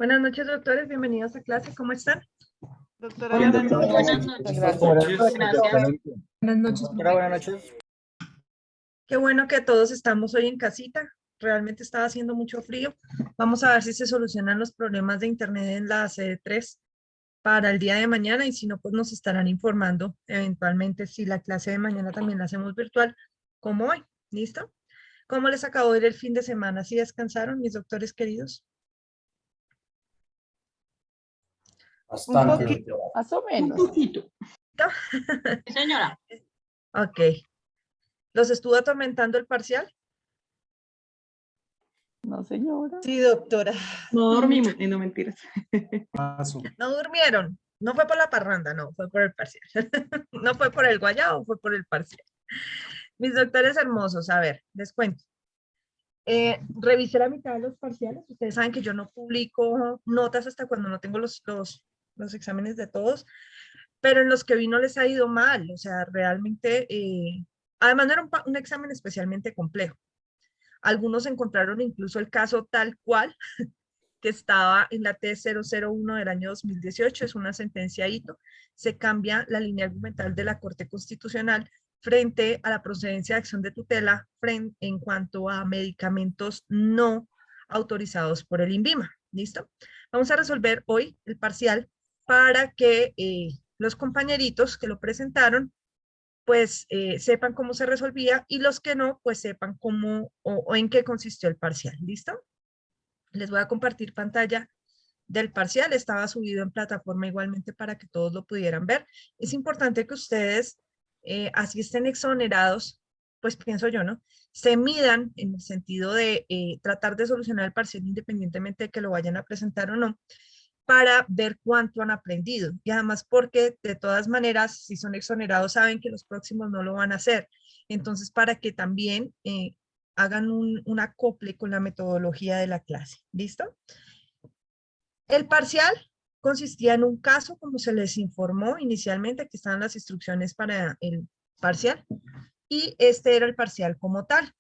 Buenas noches, doctores. Bienvenidos a clase. ¿Cómo están? Doctora, Buenas buenas noches. noches. Buenas Gracias. noches. Gracias. Buenas noches. Doctora, buenas noches. Qué bueno que todos estamos hoy en casita. Realmente estaba haciendo mucho frío. Vamos a ver si se solucionan los problemas de internet en la sede 3 para el día de mañana y si no, pues nos estarán informando eventualmente si la clase de mañana también la hacemos virtual como hoy. ¿Listo? ¿Cómo les acabó de ir el fin de semana? ¿Sí descansaron, mis doctores queridos? Un Bastante. poquito. Más o Un menos. poquito. Sí, señora. Ok. ¿Los estuvo atormentando el parcial? No, señora. Sí, doctora. No dormimos. Y no mentiras. No durmieron. No fue por la parranda, no, fue por el parcial. No fue por el guayabo, fue por el parcial. Mis doctores hermosos, a ver, les cuento. Revisé la mitad de los parciales. Ustedes saben que yo no publico notas hasta cuando no tengo los exámenes de todos, pero en los que vi no les ha ido mal. O sea, realmente, además no era un examen especialmente complejo. Algunos encontraron incluso el caso tal cual que estaba en la T001 del año 2018, es una sentencia hito, se cambia la línea argumental de la Corte Constitucional frente a la procedencia de acción de tutela en cuanto a medicamentos no autorizados por el INVIMA. ¿Listo? Vamos a resolver hoy el parcial para que los compañeritos que lo presentaron pues sepan cómo se resolvía y los que no, pues sepan cómo o en qué consistió el parcial. ¿Listo? Les voy a compartir pantalla del parcial. Estaba subido en plataforma igualmente para que todos lo pudieran ver. Es importante que ustedes, así estén exonerados, pues pienso yo, ¿no? Se midan en el sentido de tratar de solucionar el parcial independientemente de que lo vayan a presentar o no, para ver cuánto han aprendido. Y además porque de todas maneras, si son exonerados, saben que los próximos no lo van a hacer. Entonces, para que también hagan un acople con la metodología de la clase. ¿Listo? El parcial consistía en un caso, como se les informó inicialmente, que estaban las instrucciones para el parcial, y este era el parcial como tal.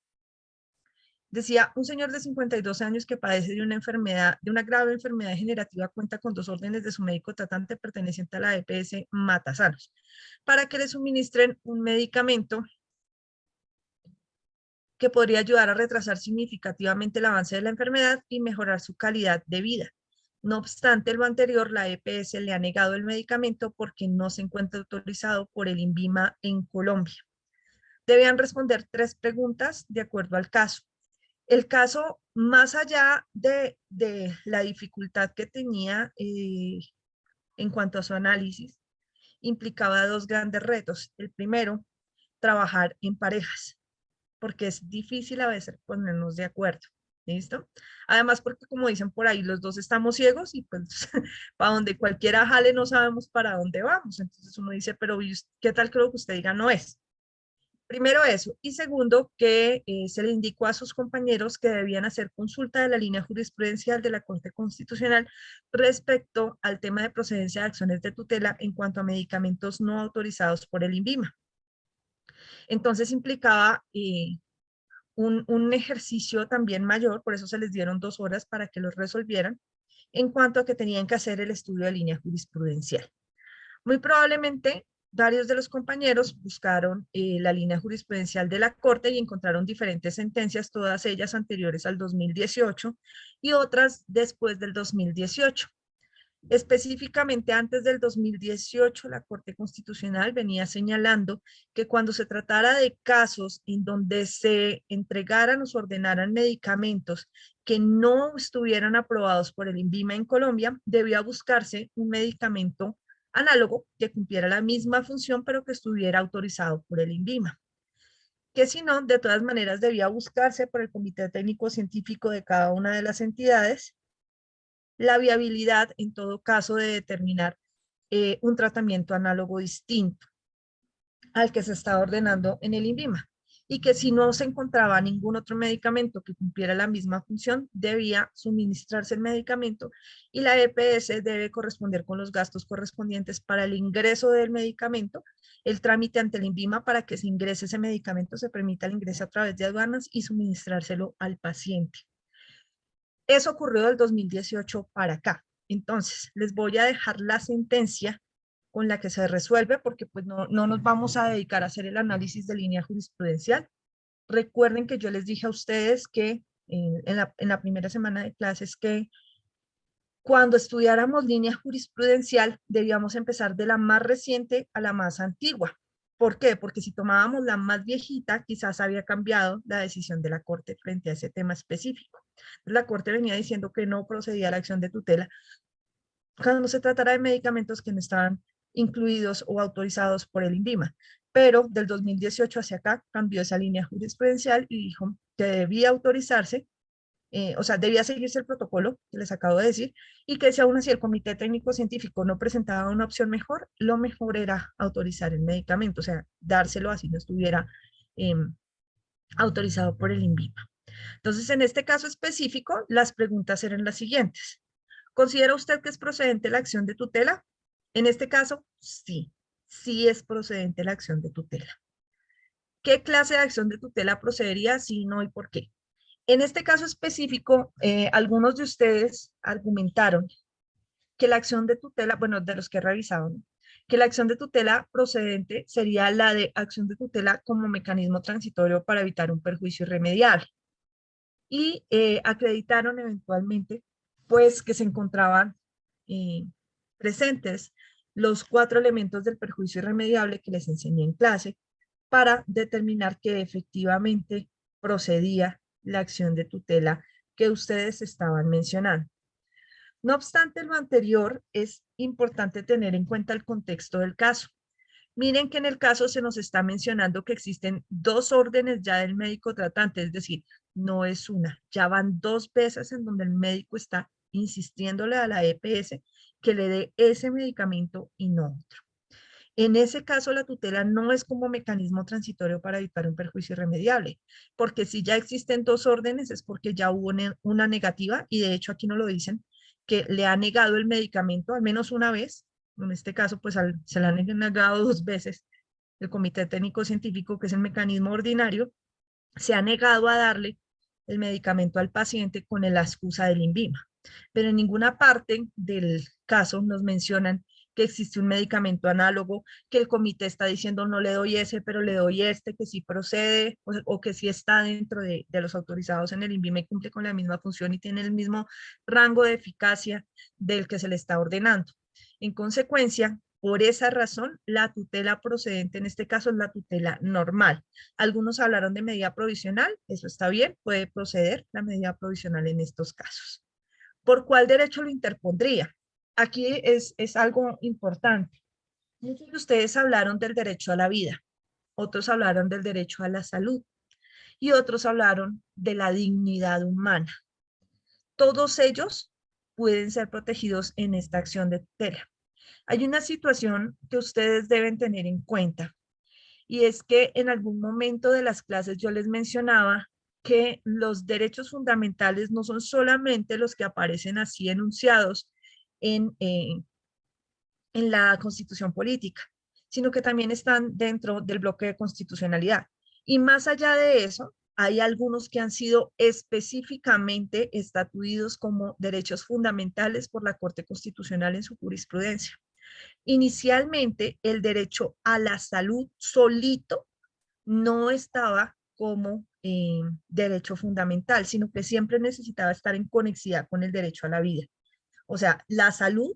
Decía, un señor de 52 años que padece de una enfermedad, de una grave enfermedad degenerativa, cuenta con 2 órdenes de su médico tratante perteneciente a la EPS Matasanos, para que le suministren un medicamento que podría ayudar a retrasar significativamente el avance de la enfermedad y mejorar su calidad de vida. No obstante lo anterior, la EPS le ha negado el medicamento porque no se encuentra autorizado por el INVIMA en Colombia. Debían responder 3 preguntas de acuerdo al caso. El caso, más allá de la dificultad que tenía en cuanto a su análisis, implicaba 2 grandes retos. El primero, trabajar en parejas, porque es difícil a veces ponernos de acuerdo. ¿Listo? Además, porque como dicen por ahí, los dos estamos ciegos y pues para donde cualquiera jale no sabemos para dónde vamos. Entonces uno dice, pero ¿qué tal creo que usted diga no es? Primero eso. Y segundo, que se le indicó a sus compañeros que debían hacer consulta de la línea jurisprudencial de la Corte Constitucional respecto al tema de procedencia de acciones de tutela en cuanto a medicamentos no autorizados por el INVIMA. Entonces implicaba un ejercicio también mayor, por eso se les dieron 2 horas para que los resolvieran, en cuanto a que tenían que hacer el estudio de línea jurisprudencial. Muy probablemente varios de los compañeros buscaron la línea jurisprudencial de la Corte y encontraron diferentes sentencias, todas ellas anteriores al 2018 y otras después del 2018. Específicamente antes del 2018, la Corte Constitucional venía señalando que cuando se tratara de casos en donde se entregaran o se ordenaran medicamentos que no estuvieran aprobados por el INVIMA en Colombia, debía buscarse un medicamento análogo que cumpliera la misma función, pero que estuviera autorizado por el INVIMA. Que si no, de todas maneras debía buscarse por el Comité Técnico Científico de cada una de las entidades la viabilidad, en todo caso, de determinar un tratamiento análogo distinto al que se está ordenando en el INVIMA. Y que si no se encontraba ningún otro medicamento que cumpliera la misma función, debía suministrarse el medicamento y la EPS debe corresponder con los gastos correspondientes para el ingreso del medicamento, el trámite ante el INVIMA para que se ingrese ese medicamento, se permita el ingreso a través de aduanas y suministrárselo al paciente. Eso ocurrió del 2018 para acá. Entonces, les voy a dejar la sentencia con la que se resuelve, porque pues no nos vamos a dedicar a hacer el análisis de línea jurisprudencial. Recuerden que yo les dije a ustedes que en la primera semana de clases que cuando estudiáramos línea jurisprudencial debíamos empezar de la más reciente a la más antigua. ¿Por qué? Porque si tomábamos la más viejita, quizás había cambiado la decisión de la Corte frente a ese tema específico. La Corte venía diciendo que no procedía a la acción de tutela cuando se tratara de medicamentos que no estaban incluidos o autorizados por el INVIMA. Pero del 2018 hacia acá cambió esa línea jurisprudencial y dijo que debía autorizarse, o sea, debía seguirse el protocolo que les acabo de decir, y que si aún así el Comité Técnico Científico no presentaba una opción mejor, lo mejor era autorizar el medicamento, o sea, dárselo así no estuviera eh, autorizado por el INVIMA. Entonces, en este caso específico, las preguntas eran las siguientes. ¿Considera usted que es procedente la acción de tutela? En este caso, sí, sí es procedente la acción de tutela. ¿Qué clase de acción de tutela procedería? Sí, no y por qué. En este caso específico, algunos de ustedes argumentaron que la acción de tutela, bueno, de los que revisaron, que la acción de tutela procedente sería la de acción de tutela como mecanismo transitorio para evitar un perjuicio irremediable. Y acreditaron eventualmente, pues, que se encontraban eh, presentes los 4 elementos del perjuicio irremediable que les enseñé en clase para determinar que efectivamente procedía la acción de tutela que ustedes estaban mencionando. No obstante lo anterior, es importante tener en cuenta el contexto del caso. Miren que en el caso se nos está mencionando que existen 2 órdenes ya del médico tratante, es decir, no es una, ya van 2 veces en donde el médico está insistiéndole a la EPS que le dé ese medicamento y no otro. En ese caso, la tutela no es como mecanismo transitorio para evitar un perjuicio irremediable, porque si ya existen 2 órdenes es porque ya hubo una negativa, y de hecho aquí no lo dicen, que le ha negado el medicamento al menos una vez. En este caso, pues se le han negado 2 veces. El Comité Técnico Científico, que es el mecanismo ordinario, se ha negado a darle el medicamento al paciente con la excusa del INVIMA. Pero en ninguna parte del caso nos mencionan que existe un medicamento análogo, que el comité está diciendo no le doy ese, pero le doy este, que sí procede, o que sí está dentro de los autorizados en el INVIMA y cumple con la misma función y tiene el mismo rango de eficacia del que se le está ordenando. En consecuencia, por esa razón, la tutela procedente en este caso es la tutela normal. Algunos hablaron de medida provisional, eso está bien, puede proceder la medida provisional en estos casos. ¿Por cuál derecho lo interpondría? Aquí es algo importante. Muchos de ustedes hablaron del derecho a la vida, otros hablaron del derecho a la salud y otros hablaron de la dignidad humana. Todos ellos pueden ser protegidos en esta acción de tutela. Hay una situación que ustedes deben tener en cuenta, y es que en algún momento de las clases yo les mencionaba que los derechos fundamentales no son solamente los que aparecen así enunciados en, eh, en la Constitución política, sino que también están dentro del bloque de constitucionalidad. Y más allá de eso, hay algunos que han sido específicamente estatuidos como derechos fundamentales por la Corte Constitucional en su jurisprudencia. Inicialmente, el derecho a la salud solito no estaba como derecho fundamental, sino que siempre necesitaba estar en conexidad con el derecho a la vida. O sea, la salud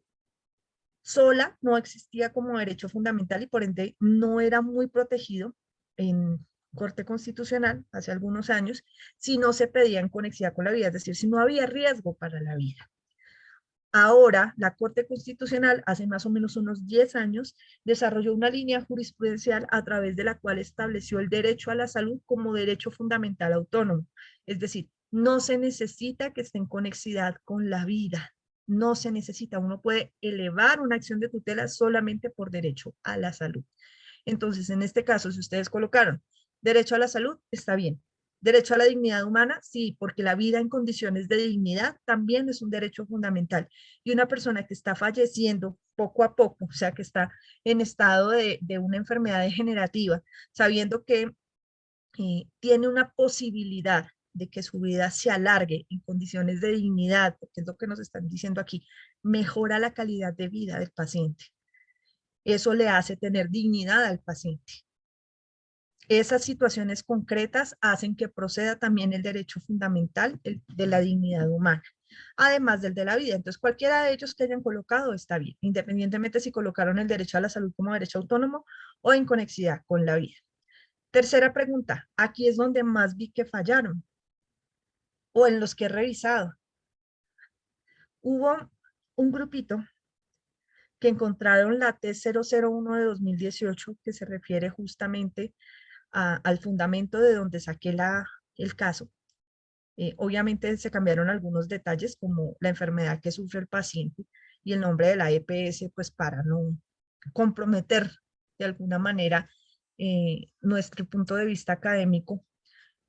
sola no existía como derecho fundamental y por ende no era muy protegido en Corte Constitucional hace algunos años si no se pedía en conexidad con la vida, es decir, si no había riesgo para la vida. Ahora, la Corte Constitucional, hace más o menos unos 10 años, desarrolló una línea jurisprudencial a través de la cual estableció el derecho a la salud como derecho fundamental autónomo. Es decir, no se necesita que esté en conexidad con la vida. No se necesita. Uno puede elevar una acción de tutela solamente por derecho a la salud. Entonces, en este caso, si ustedes colocaron derecho a la salud, está bien. Derecho a la dignidad humana, sí, porque la vida en condiciones de dignidad también es un derecho fundamental. Y una persona que está falleciendo poco a poco, o sea, que está en estado de una enfermedad degenerativa, sabiendo que tiene una posibilidad de que su vida se alargue en condiciones de dignidad, porque es lo que nos están diciendo aquí, mejora la calidad de vida del paciente. Eso le hace tener dignidad al paciente. Esas situaciones concretas hacen que proceda también el derecho fundamental de la dignidad humana, además del de la vida. Entonces, cualquiera de ellos que hayan colocado está bien, independientemente si colocaron el derecho a la salud como derecho autónomo o en conexidad con la vida. Tercera pregunta, aquí es donde más vi que fallaron, o en los que he revisado. Hubo un grupito que encontraron la T001 de 2018, que se refiere justamente al fundamento de donde saqué el caso. Obviamente se cambiaron algunos detalles, como la enfermedad que sufre el paciente y el nombre de la EPS, pues para no comprometer de alguna manera nuestro punto de vista académico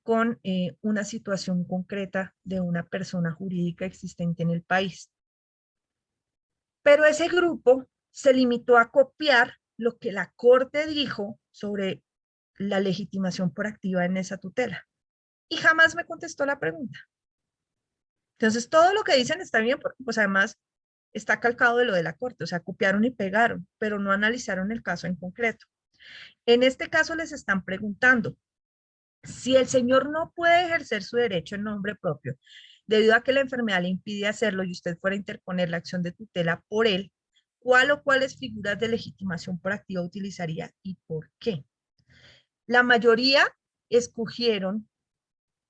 con una situación concreta de una persona jurídica existente en el país. Pero ese grupo se limitó a copiar lo que la Corte dijo sobre la legitimación por activa en esa tutela. Y jamás me contestó la pregunta. Entonces, todo lo que dicen está bien, porque pues además está calcado de lo de la Corte, o sea, copiaron y pegaron, pero no analizaron el caso en concreto. En este caso les están preguntando, si el señor no puede ejercer su derecho en nombre propio, debido a que la enfermedad le impide hacerlo y usted fuera a interponer la acción de tutela por él, ¿cuál o cuáles figuras de legitimación por activa utilizaría y por qué? La mayoría escogieron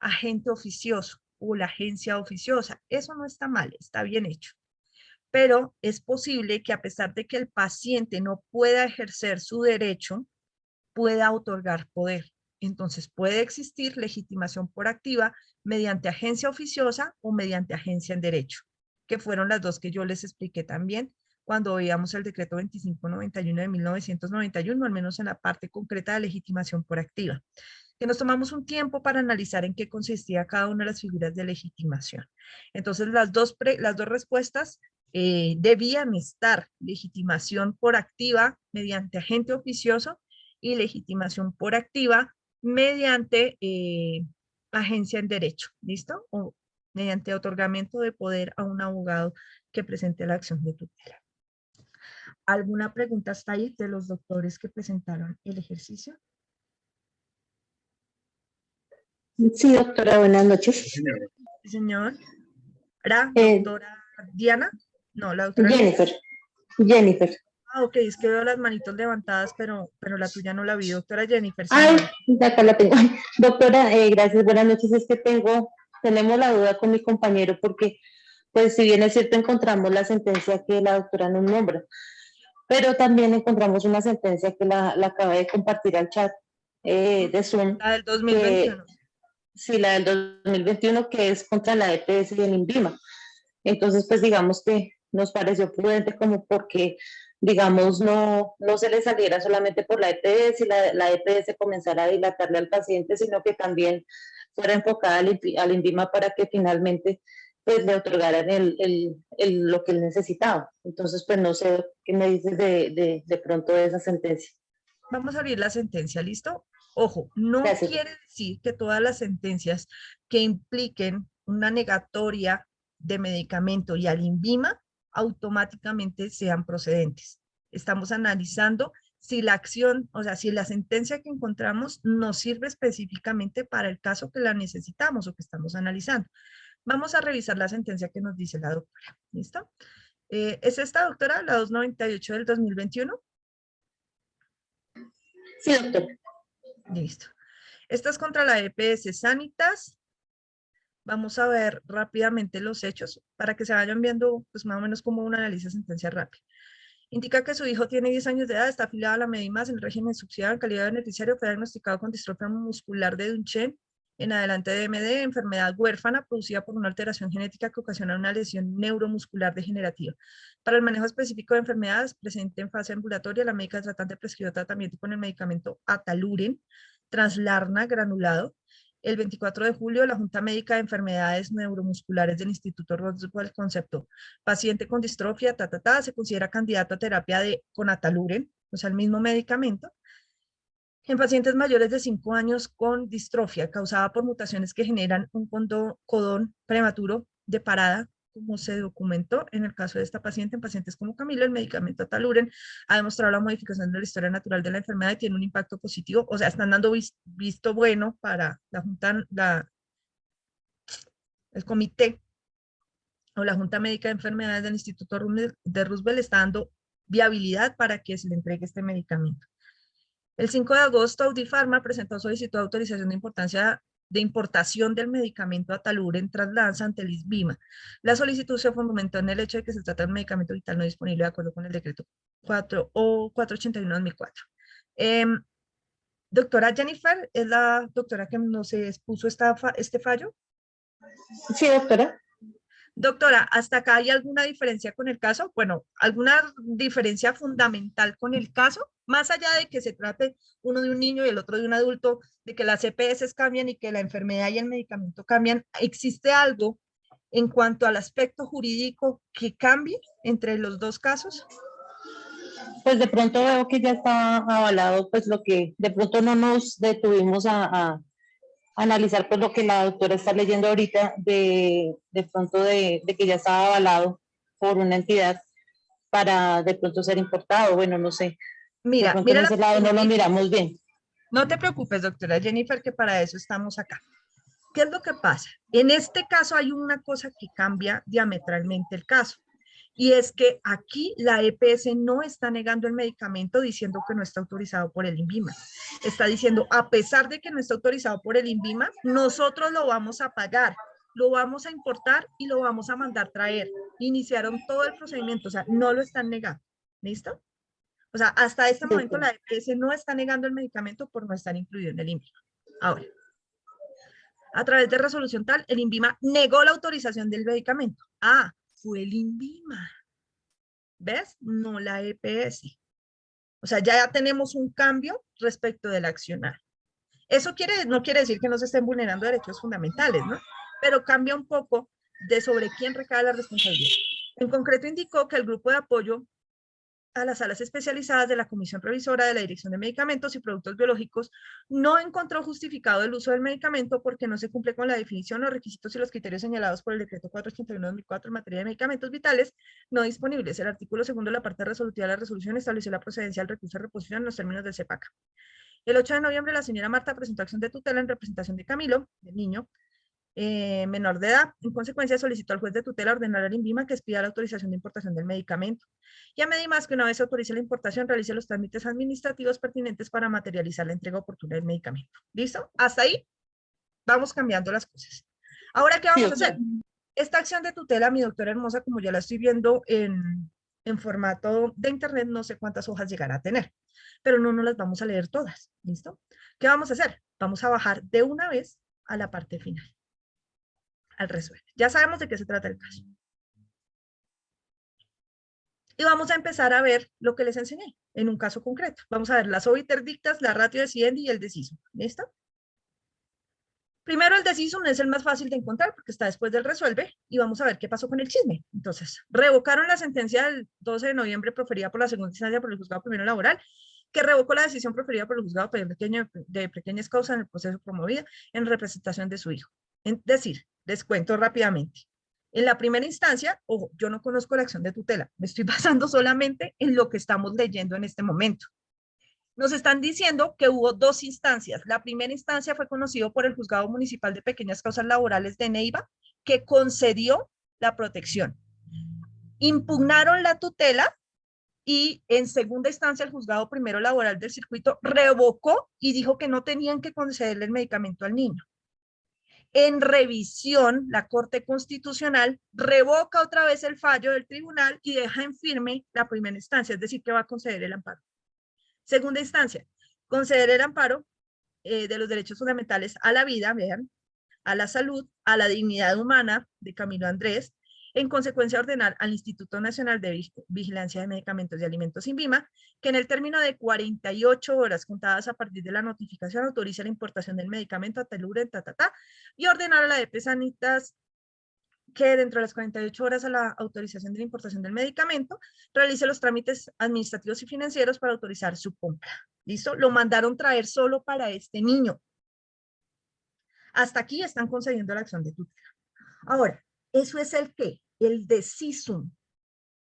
agente oficioso o la agencia oficiosa. Eso no está mal, está bien hecho. Pero es posible que a pesar de que el paciente no pueda ejercer su derecho, pueda otorgar poder. Entonces puede existir legitimación por activa mediante agencia oficiosa o mediante agencia en derecho, que fueron las dos que yo les expliqué también cuando veíamos el decreto 2591 de 1991, al menos en la parte concreta de legitimación por activa, que nos tomamos un tiempo para analizar en qué consistía cada una de las figuras de legitimación. Entonces, las dos respuestas debían estar: legitimación por activa mediante agente oficioso y legitimación por activa mediante agencia en derecho, ¿listo? O mediante otorgamiento de poder a un abogado que presente la acción de tutela. ¿Alguna pregunta hasta ahí de los doctores que presentaron el ejercicio? Sí, doctora, buenas noches. Sí, señor. ¿Era doctora Diana? No, la doctora Jennifer. Jennifer. Ah, ok, es que veo las manitos levantadas, pero la tuya no la vi. Doctora Jennifer, Ay, señora. acá la tengo. Doctora, gracias, buenas noches. Es que tenemos la duda con mi compañero porque, pues, si bien es cierto, encontramos la sentencia que la doctora nos nombra, pero también encontramos una sentencia que la acaba de compartir al chat de Zoom. La del 2021. Sí, la del 2021, que es contra la EPS y el INVIMA. Entonces, pues digamos que nos pareció prudente como porque, digamos, no se le saliera solamente por la EPS y la EPS comenzara a dilatarle al paciente, sino que también fuera enfocada al INVIMA para que finalmente pues le otorgaran lo que él necesitaba. Entonces, pues no sé qué me dices de pronto de esa sentencia. Vamos a abrir la sentencia, ¿listo? Ojo, no Gracias. quiere decir que todas las sentencias que impliquen una negatoria de medicamento y al INVIMA automáticamente sean procedentes. Estamos analizando si la acción, o sea, si la sentencia que encontramos nos sirve específicamente para el caso que la necesitamos o que estamos analizando. Vamos a revisar la sentencia que nos dice la doctora, ¿listo? ¿Es esta, doctora, la 298 del 2021? Sí, doctor. Listo. Esta es contra la EPS Sanitas. Vamos a ver rápidamente los hechos para que se vayan viendo, pues más o menos como una análisis de sentencia rápida. Indica que su hijo tiene 10 años de edad, está afiliado a la Medimas en el régimen subsidiado en calidad de beneficiario, fue diagnosticado con distrofia muscular de Duchenne, en adelante de MD, enfermedad huérfana producida por una alteración genética que ocasiona una lesión neuromuscular degenerativa. Para el manejo específico de enfermedades presente en fase ambulatoria, la médica tratante prescribió tratamiento con el medicamento Ataluren, Translarna granulado. El 24 de julio, la Junta Médica de Enfermedades Neuromusculares del Instituto Roswell concepto paciente con distrofia, se considera candidato a terapia con Ataluren, o sea, el mismo medicamento. En pacientes mayores de 5 años con distrofia causada por mutaciones que generan un codón prematuro de parada, como se documentó en el caso de esta paciente, en pacientes como Camilo, el medicamento Ataluren ha demostrado la modificación de la historia natural de la enfermedad y tiene un impacto positivo, o sea, están dando visto bueno para la Junta, el comité o la Junta Médica de Enfermedades del Instituto de Roosevelt está dando viabilidad para que se le entregue este medicamento. El 5 de agosto, Audipharma presentó solicitud de autorización de importación del medicamento Ataluren Traslanza ante el ISBIMA. La solicitud se fundamentó en el hecho de que se trata de un medicamento vital no disponible de acuerdo con el decreto 4 o 481-2004. Doctora Jennifer, ¿es la doctora que nos expuso este fallo? Sí, doctora. Doctora, ¿hasta acá hay alguna diferencia con el caso? Bueno, ¿alguna diferencia fundamental con el caso? Más allá de que se trate uno de un niño y el otro de un adulto, de que las EPS cambian y que la enfermedad y el medicamento cambian, ¿existe algo en cuanto al aspecto jurídico que cambie entre los dos casos? Pues de pronto veo que ya está avalado, pues lo que de pronto no nos detuvimos a analizar pues lo que la doctora está leyendo ahorita de pronto de que ya estaba avalado por una entidad para de pronto ser importado, bueno, no sé. De Mira pronto en la ese lado no lo miramos bien. No te preocupes, doctora Jennifer, que para eso estamos acá. ¿Qué es lo que pasa? En este caso hay una cosa que cambia diametralmente el caso. Y es que aquí la EPS no está negando el medicamento diciendo que no está autorizado por el INVIMA. Está diciendo, a pesar de que no está autorizado por el INVIMA, nosotros lo vamos a pagar, lo vamos a importar y lo vamos a mandar traer. Iniciaron todo el procedimiento, o sea, no lo están negando. ¿Listo? O sea, hasta este momento la EPS no está negando el medicamento por no estar incluido en el INVIMA. Ahora, a través de resolución tal, el INVIMA negó la autorización del medicamento. Ah, fue el INVIMA. ¿Ves? No la EPS. O sea, ya tenemos un cambio respecto del accionar. Eso no quiere decir que no se estén vulnerando derechos fundamentales, ¿no? Pero cambia un poco de sobre quién recae la responsabilidad. En concreto indicó que el grupo de apoyo a las salas especializadas de la Comisión Revisora de la Dirección de Medicamentos y Productos Biológicos no encontró justificado el uso del medicamento porque no se cumple con la definición, los requisitos y los criterios señalados por el decreto 481-2004 en materia de medicamentos vitales no disponibles. El artículo segundo de la parte resolutiva de la resolución estableció la procedencia del recurso de reposición en los términos del CEPACA. El 8 de noviembre, la señora Marta presentó acción de tutela en representación de Camilo, del niño, menor de edad. En consecuencia, solicitó al juez de tutela ordenar al INVIMA que expida la autorización de importación del medicamento. Y a más que una vez se autorice la importación, realice los trámites administrativos pertinentes para materializar la entrega oportuna del medicamento. ¿Listo? Hasta ahí vamos cambiando las cosas. Ahora, ¿qué vamos a hacer? Esta acción de tutela, mi doctora hermosa, como ya la estoy viendo en formato de internet, no sé cuántas hojas llegará a tener, pero no nos las vamos a leer todas. ¿Listo? ¿Qué vamos a hacer? Vamos a bajar de una vez a la parte final. Al resuelve. Ya sabemos de qué se trata el caso. Y vamos a empezar a ver lo que les enseñé en un caso concreto. Vamos a ver las obiterdictas, la ratio decidendi y el decisum. ¿Listo? Primero el decisum es el más fácil de encontrar porque está después del resuelve y vamos a ver qué pasó con el chisme. Entonces, revocaron la sentencia del 12 de noviembre proferida por la segunda instancia por el juzgado primero laboral, que revocó la decisión proferida por el juzgado de pequeñas causas en el proceso promovido en representación de su hijo. Es decir, les cuento rápidamente. En la primera instancia, ojo, yo no conozco la acción de tutela, me estoy basando solamente en lo que estamos leyendo en este momento. Nos están diciendo que hubo dos instancias. La primera instancia fue conocido por el Juzgado Municipal de Pequeñas Causas Laborales de Neiva, que concedió la protección. Impugnaron la tutela y en segunda instancia el Juzgado Primero Laboral del Circuito revocó y dijo que no tenían que concederle el medicamento al niño. En revisión, la Corte Constitucional revoca otra vez el fallo del tribunal y deja en firme la primera instancia, es decir, que va a conceder el amparo. Segunda instancia, conceder el amparo de los derechos fundamentales a la vida, vean, a la salud, a la dignidad humana de Camilo Andrés, en consecuencia ordenar al Instituto Nacional de Vigilancia de Medicamentos y Alimentos INVIMA, que en el término de 48 horas contadas a partir de la notificación autorice la importación del medicamento Ataluren, y ordenar a la EP Sanitas que dentro de las 48 horas a la autorización de la importación del medicamento, realice los trámites administrativos y financieros para autorizar su compra. ¿Listo? Lo mandaron traer solo para este niño. Hasta aquí están concediendo la acción de tutela. Ahora, ¿eso es el qué? El decisum.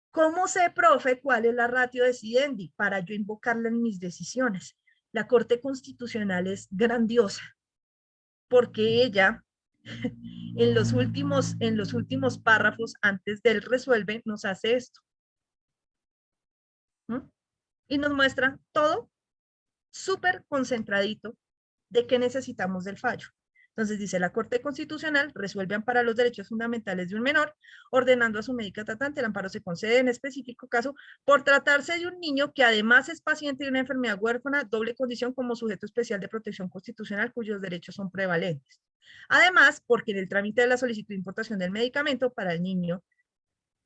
¿Cómo sé, profe, cuál es la ratio decidendi para yo invocarla en mis decisiones? La Corte Constitucional es grandiosa, porque ella, en los últimos párrafos antes del resuelve, nos hace esto. ¿Mm? Y nos muestra todo súper concentradito de qué necesitamos del fallo. Entonces dice, la Corte Constitucional resuelve amparar los derechos fundamentales de un menor, ordenando a su médica tratante, el amparo se concede en específico caso por tratarse de un niño que además es paciente de una enfermedad huérfana, doble condición como sujeto especial de protección constitucional cuyos derechos son prevalentes. Además, porque en el trámite de la solicitud de importación del medicamento para el niño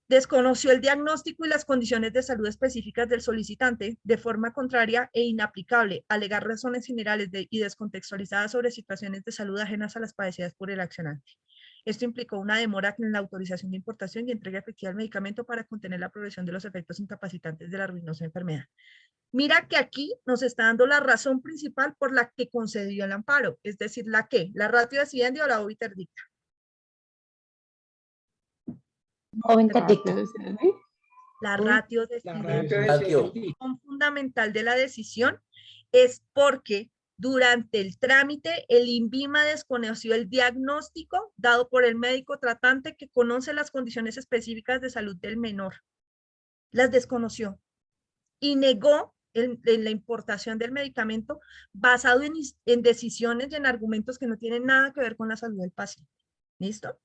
desconoció el diagnóstico y las condiciones de salud específicas del solicitante de forma contraria e inaplicable, alegar razones generales y descontextualizadas sobre situaciones de salud ajenas a las padecidas por el accionante. Esto implicó una demora en la autorización de importación y entrega efectiva del medicamento para contener la progresión de los efectos incapacitantes de la ruinosa enfermedad. Mira que aquí nos está dando la razón principal por la que concedió el amparo, es decir, ¿la qué? ¿La ratio decidendi o la obiter dicta? La ratio decidendi. La fundamental de la decisión es porque durante el trámite el INVIMA desconoció el diagnóstico dado por el médico tratante que conoce las condiciones específicas de salud del menor. Las desconoció y negó en la importación del medicamento basado en decisiones y en argumentos que no tienen nada que ver con la salud del paciente. ¿Listo?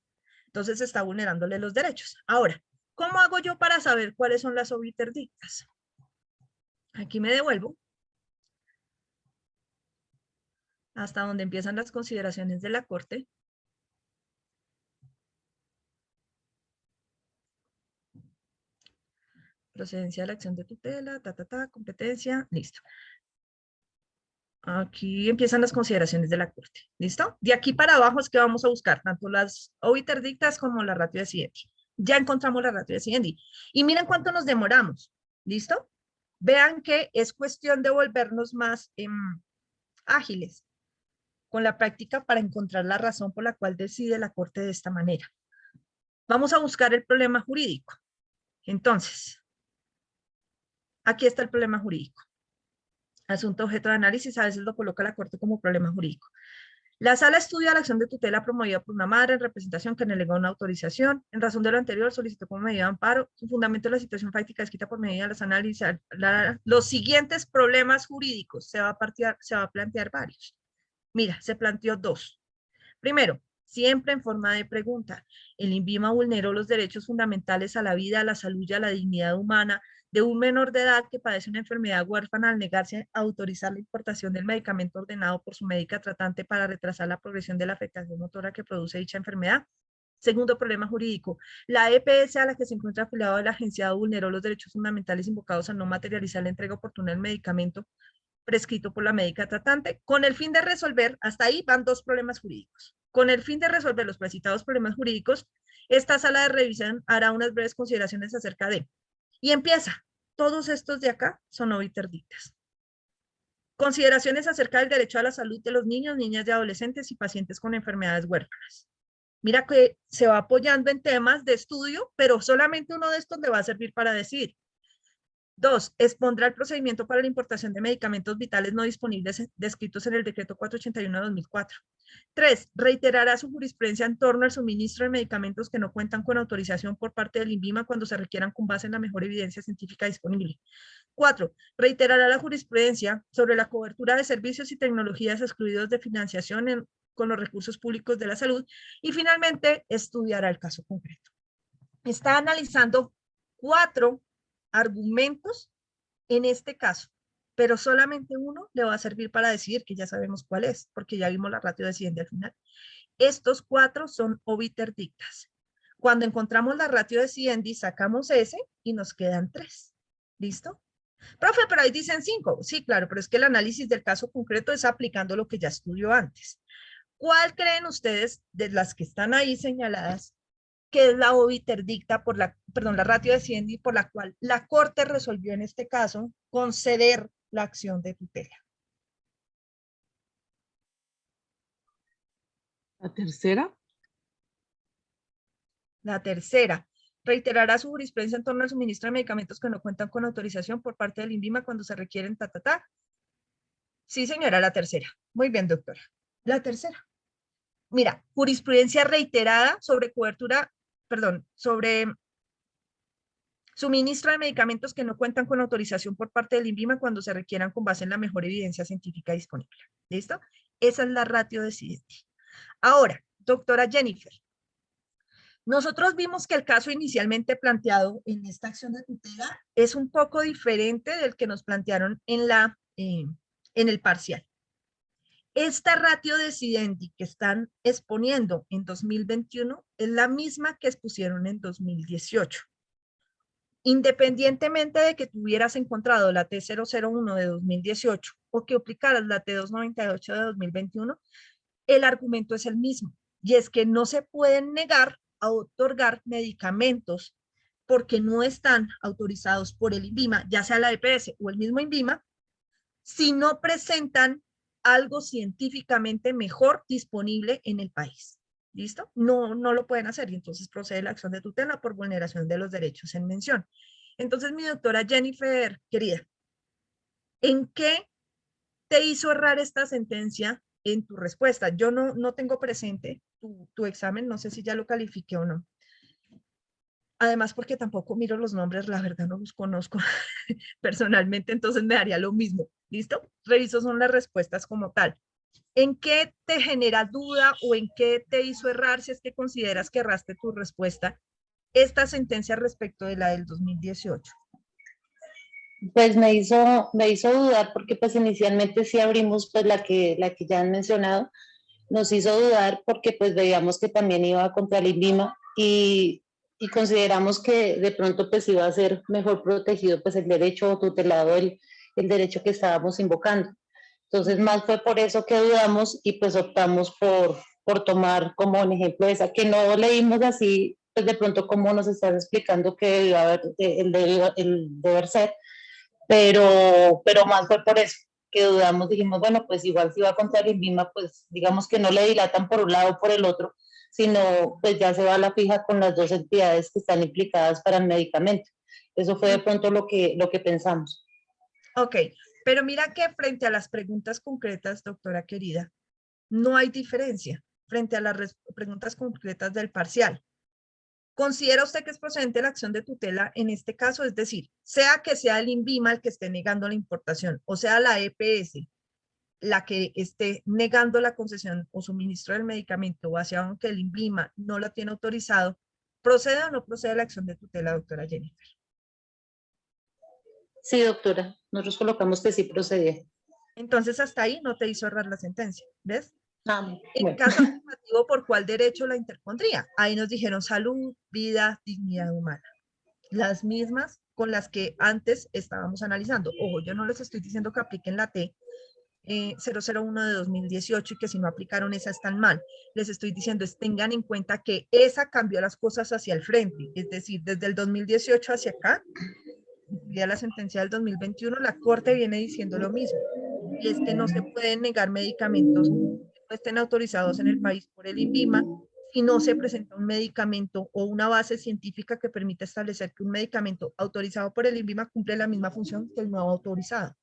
Entonces está vulnerándole los derechos. Ahora, ¿cómo hago yo para saber cuáles son las obiter dictas? Aquí me devuelvo hasta donde empiezan las consideraciones de la Corte. Procedencia de la acción de tutela, competencia, listo. Aquí empiezan las consideraciones de la Corte, ¿listo? De aquí para abajo es que vamos a buscar tanto las obiter dictas como la ratio decidendi. Ya encontramos la ratio decidendi. Y miren cuánto nos demoramos, ¿listo? Vean que es cuestión de volvernos más ágiles con la práctica para encontrar la razón por la cual decide la Corte de esta manera. Vamos a buscar el problema jurídico. Entonces, aquí está el problema jurídico. Asunto objeto de análisis, a veces lo coloca la Corte como problema jurídico. La sala estudia la acción de tutela promovida por una madre en representación que negó una autorización. En razón de lo anterior, solicitó como medida de amparo. Su fundamento de la situación fáctica descrita por medida de los análisis. Los siguientes problemas jurídicos, se va a plantear varios. Mira, se planteó dos. Primero, siempre en forma de pregunta, el INVIMA vulneró los derechos fundamentales a la vida, a la salud y a la dignidad humana de un menor de edad que padece una enfermedad huérfana al negarse a autorizar la importación del medicamento ordenado por su médica tratante para retrasar la progresión de la afectación motora que produce dicha enfermedad. Segundo problema jurídico, la EPS a la que se encuentra afiliado del agenciado vulneró los derechos fundamentales invocados a no materializar la entrega oportuna del medicamento prescrito por la médica tratante, con el fin de resolver, hasta ahí van dos problemas jurídicos. Con el fin de resolver los precitados problemas jurídicos, esta sala de revisión hará unas breves consideraciones acerca de, y empieza, todos estos de acá son obiter dictas. Consideraciones acerca del derecho a la salud de los niños, niñas y adolescentes y pacientes con enfermedades huérfanas. Mira que se va apoyando en temas de estudio, pero solamente uno de estos le va a servir para decidir. 2. Expondrá el procedimiento para la importación de medicamentos vitales no disponibles descritos en el decreto 481 de 2004. 3. Reiterará su jurisprudencia en torno al suministro de medicamentos que no cuentan con autorización por parte del INVIMA cuando se requieran con base en la mejor evidencia científica disponible. 4. Reiterará la jurisprudencia sobre la cobertura de servicios y tecnologías excluidos de financiación con los recursos públicos de la salud. Y finalmente, estudiará el caso concreto. Está analizando 4 argumentos en este caso, pero solamente uno le va a servir para decidir que ya sabemos cuál es, porque ya vimos la ratio decidendi al final. Estos 4 son obiter dictas. Cuando encontramos la ratio decidendi, sacamos ese y nos quedan 3. ¿Listo? Profe, pero ahí dicen 5. Sí, claro, pero es que el análisis del caso concreto es aplicando lo que ya estudió antes. ¿Cuál creen ustedes de las que están ahí señaladas que es la obiterdicta por la, perdón, la ratio decidendi por la cual la Corte resolvió en este caso conceder la acción de tutela. La tercera. La tercera, reiterará su jurisprudencia en torno al suministro de medicamentos que no cuentan con autorización por parte del INVIMA cuando se requieren Sí, señora, la tercera. Muy bien, doctora. La tercera. Mira, jurisprudencia reiterada sobre cobertura, perdón, sobre suministro de medicamentos que no cuentan con autorización por parte del INVIMA cuando se requieran con base en la mejor evidencia científica disponible. ¿Listo? Esa es la ratio decidente. Ahora, doctora Jennifer, nosotros vimos que el caso inicialmente planteado en esta acción de tutela es un poco diferente del que nos plantearon en el parcial. Esta ratio decidendi que están exponiendo en 2021 es la misma que expusieron en 2018. Independientemente de que tuvieras encontrado la T001 de 2018 o que aplicaras la T298 de 2021, el argumento es el mismo. Y es que no se pueden negar a otorgar medicamentos porque no están autorizados por el INVIMA, ya sea la EPS o el mismo INVIMA, si no presentan algo científicamente mejor disponible en el país. ¿Listo? No lo pueden hacer y entonces procede la acción de tutela por vulneración de los derechos en mención. Entonces, mi doctora Jennifer, querida, ¿en qué te hizo errar esta sentencia en tu respuesta? Yo no tengo presente tu examen, no sé si ya lo califiqué o no. Además, porque tampoco miro los nombres, la verdad no los conozco personalmente, entonces me daría lo mismo. ¿Listo? Reviso son las respuestas como tal. ¿En qué te genera duda o en qué te hizo errar si es que consideras que erraste tu respuesta esta sentencia respecto de la del 2018? Pues me hizo dudar porque pues inicialmente sí abrimos pues la que ya han mencionado, nos hizo dudar porque pues veíamos que también iba contra el INVIMA y consideramos que de pronto pues iba a ser mejor protegido pues el derecho tutelado, el derecho que estábamos invocando. Entonces más fue por eso que dudamos y pues optamos por tomar como un ejemplo esa, que no leímos así, pues de pronto como nos estás explicando que debió haber, el deber ser, pero más fue por eso que dudamos, dijimos, bueno, pues igual si va contra el INVIMA, pues digamos que no le dilatan por un lado o por el otro, sino pues ya se va a la fija con las dos entidades que están implicadas para el medicamento. Eso fue de pronto lo que pensamos. Ok, pero mira que frente a las preguntas concretas, doctora querida, no hay diferencia frente a las preguntas concretas del parcial. ¿Considera usted que es procedente la acción de tutela en este caso? Es decir, sea que sea el INVIMA el que esté negando la importación, o sea la EPS la que esté negando la concesión o suministro del medicamento, o hacia aunque el INVIMA no lo tiene autorizado, ¿procede o no procede la acción de tutela, doctora Jennifer? Sí, doctora, nosotros colocamos que sí procedía. Entonces, hasta ahí no te hizo errar la sentencia, ¿ves? Ah, En bueno. caso afirmativo, ¿por cuál derecho la interpondría? Ahí nos dijeron salud, vida, dignidad humana. Las mismas con las que antes estábamos analizando. Ojo, yo no les estoy diciendo que apliquen la T 001 de 2018 y que si no aplicaron esa están mal. Les estoy diciendo, tengan en cuenta que esa cambió las cosas hacia el frente. Es decir, desde el 2018 hacia acá, ya la sentencia del 2021, la Corte viene diciendo lo mismo. Y es que no se pueden negar medicamentos que no estén autorizados en el país por el INVIMA si no se presenta un medicamento o una base científica que permita establecer que un medicamento autorizado por el INVIMA cumple la misma función que el nuevo autorizado.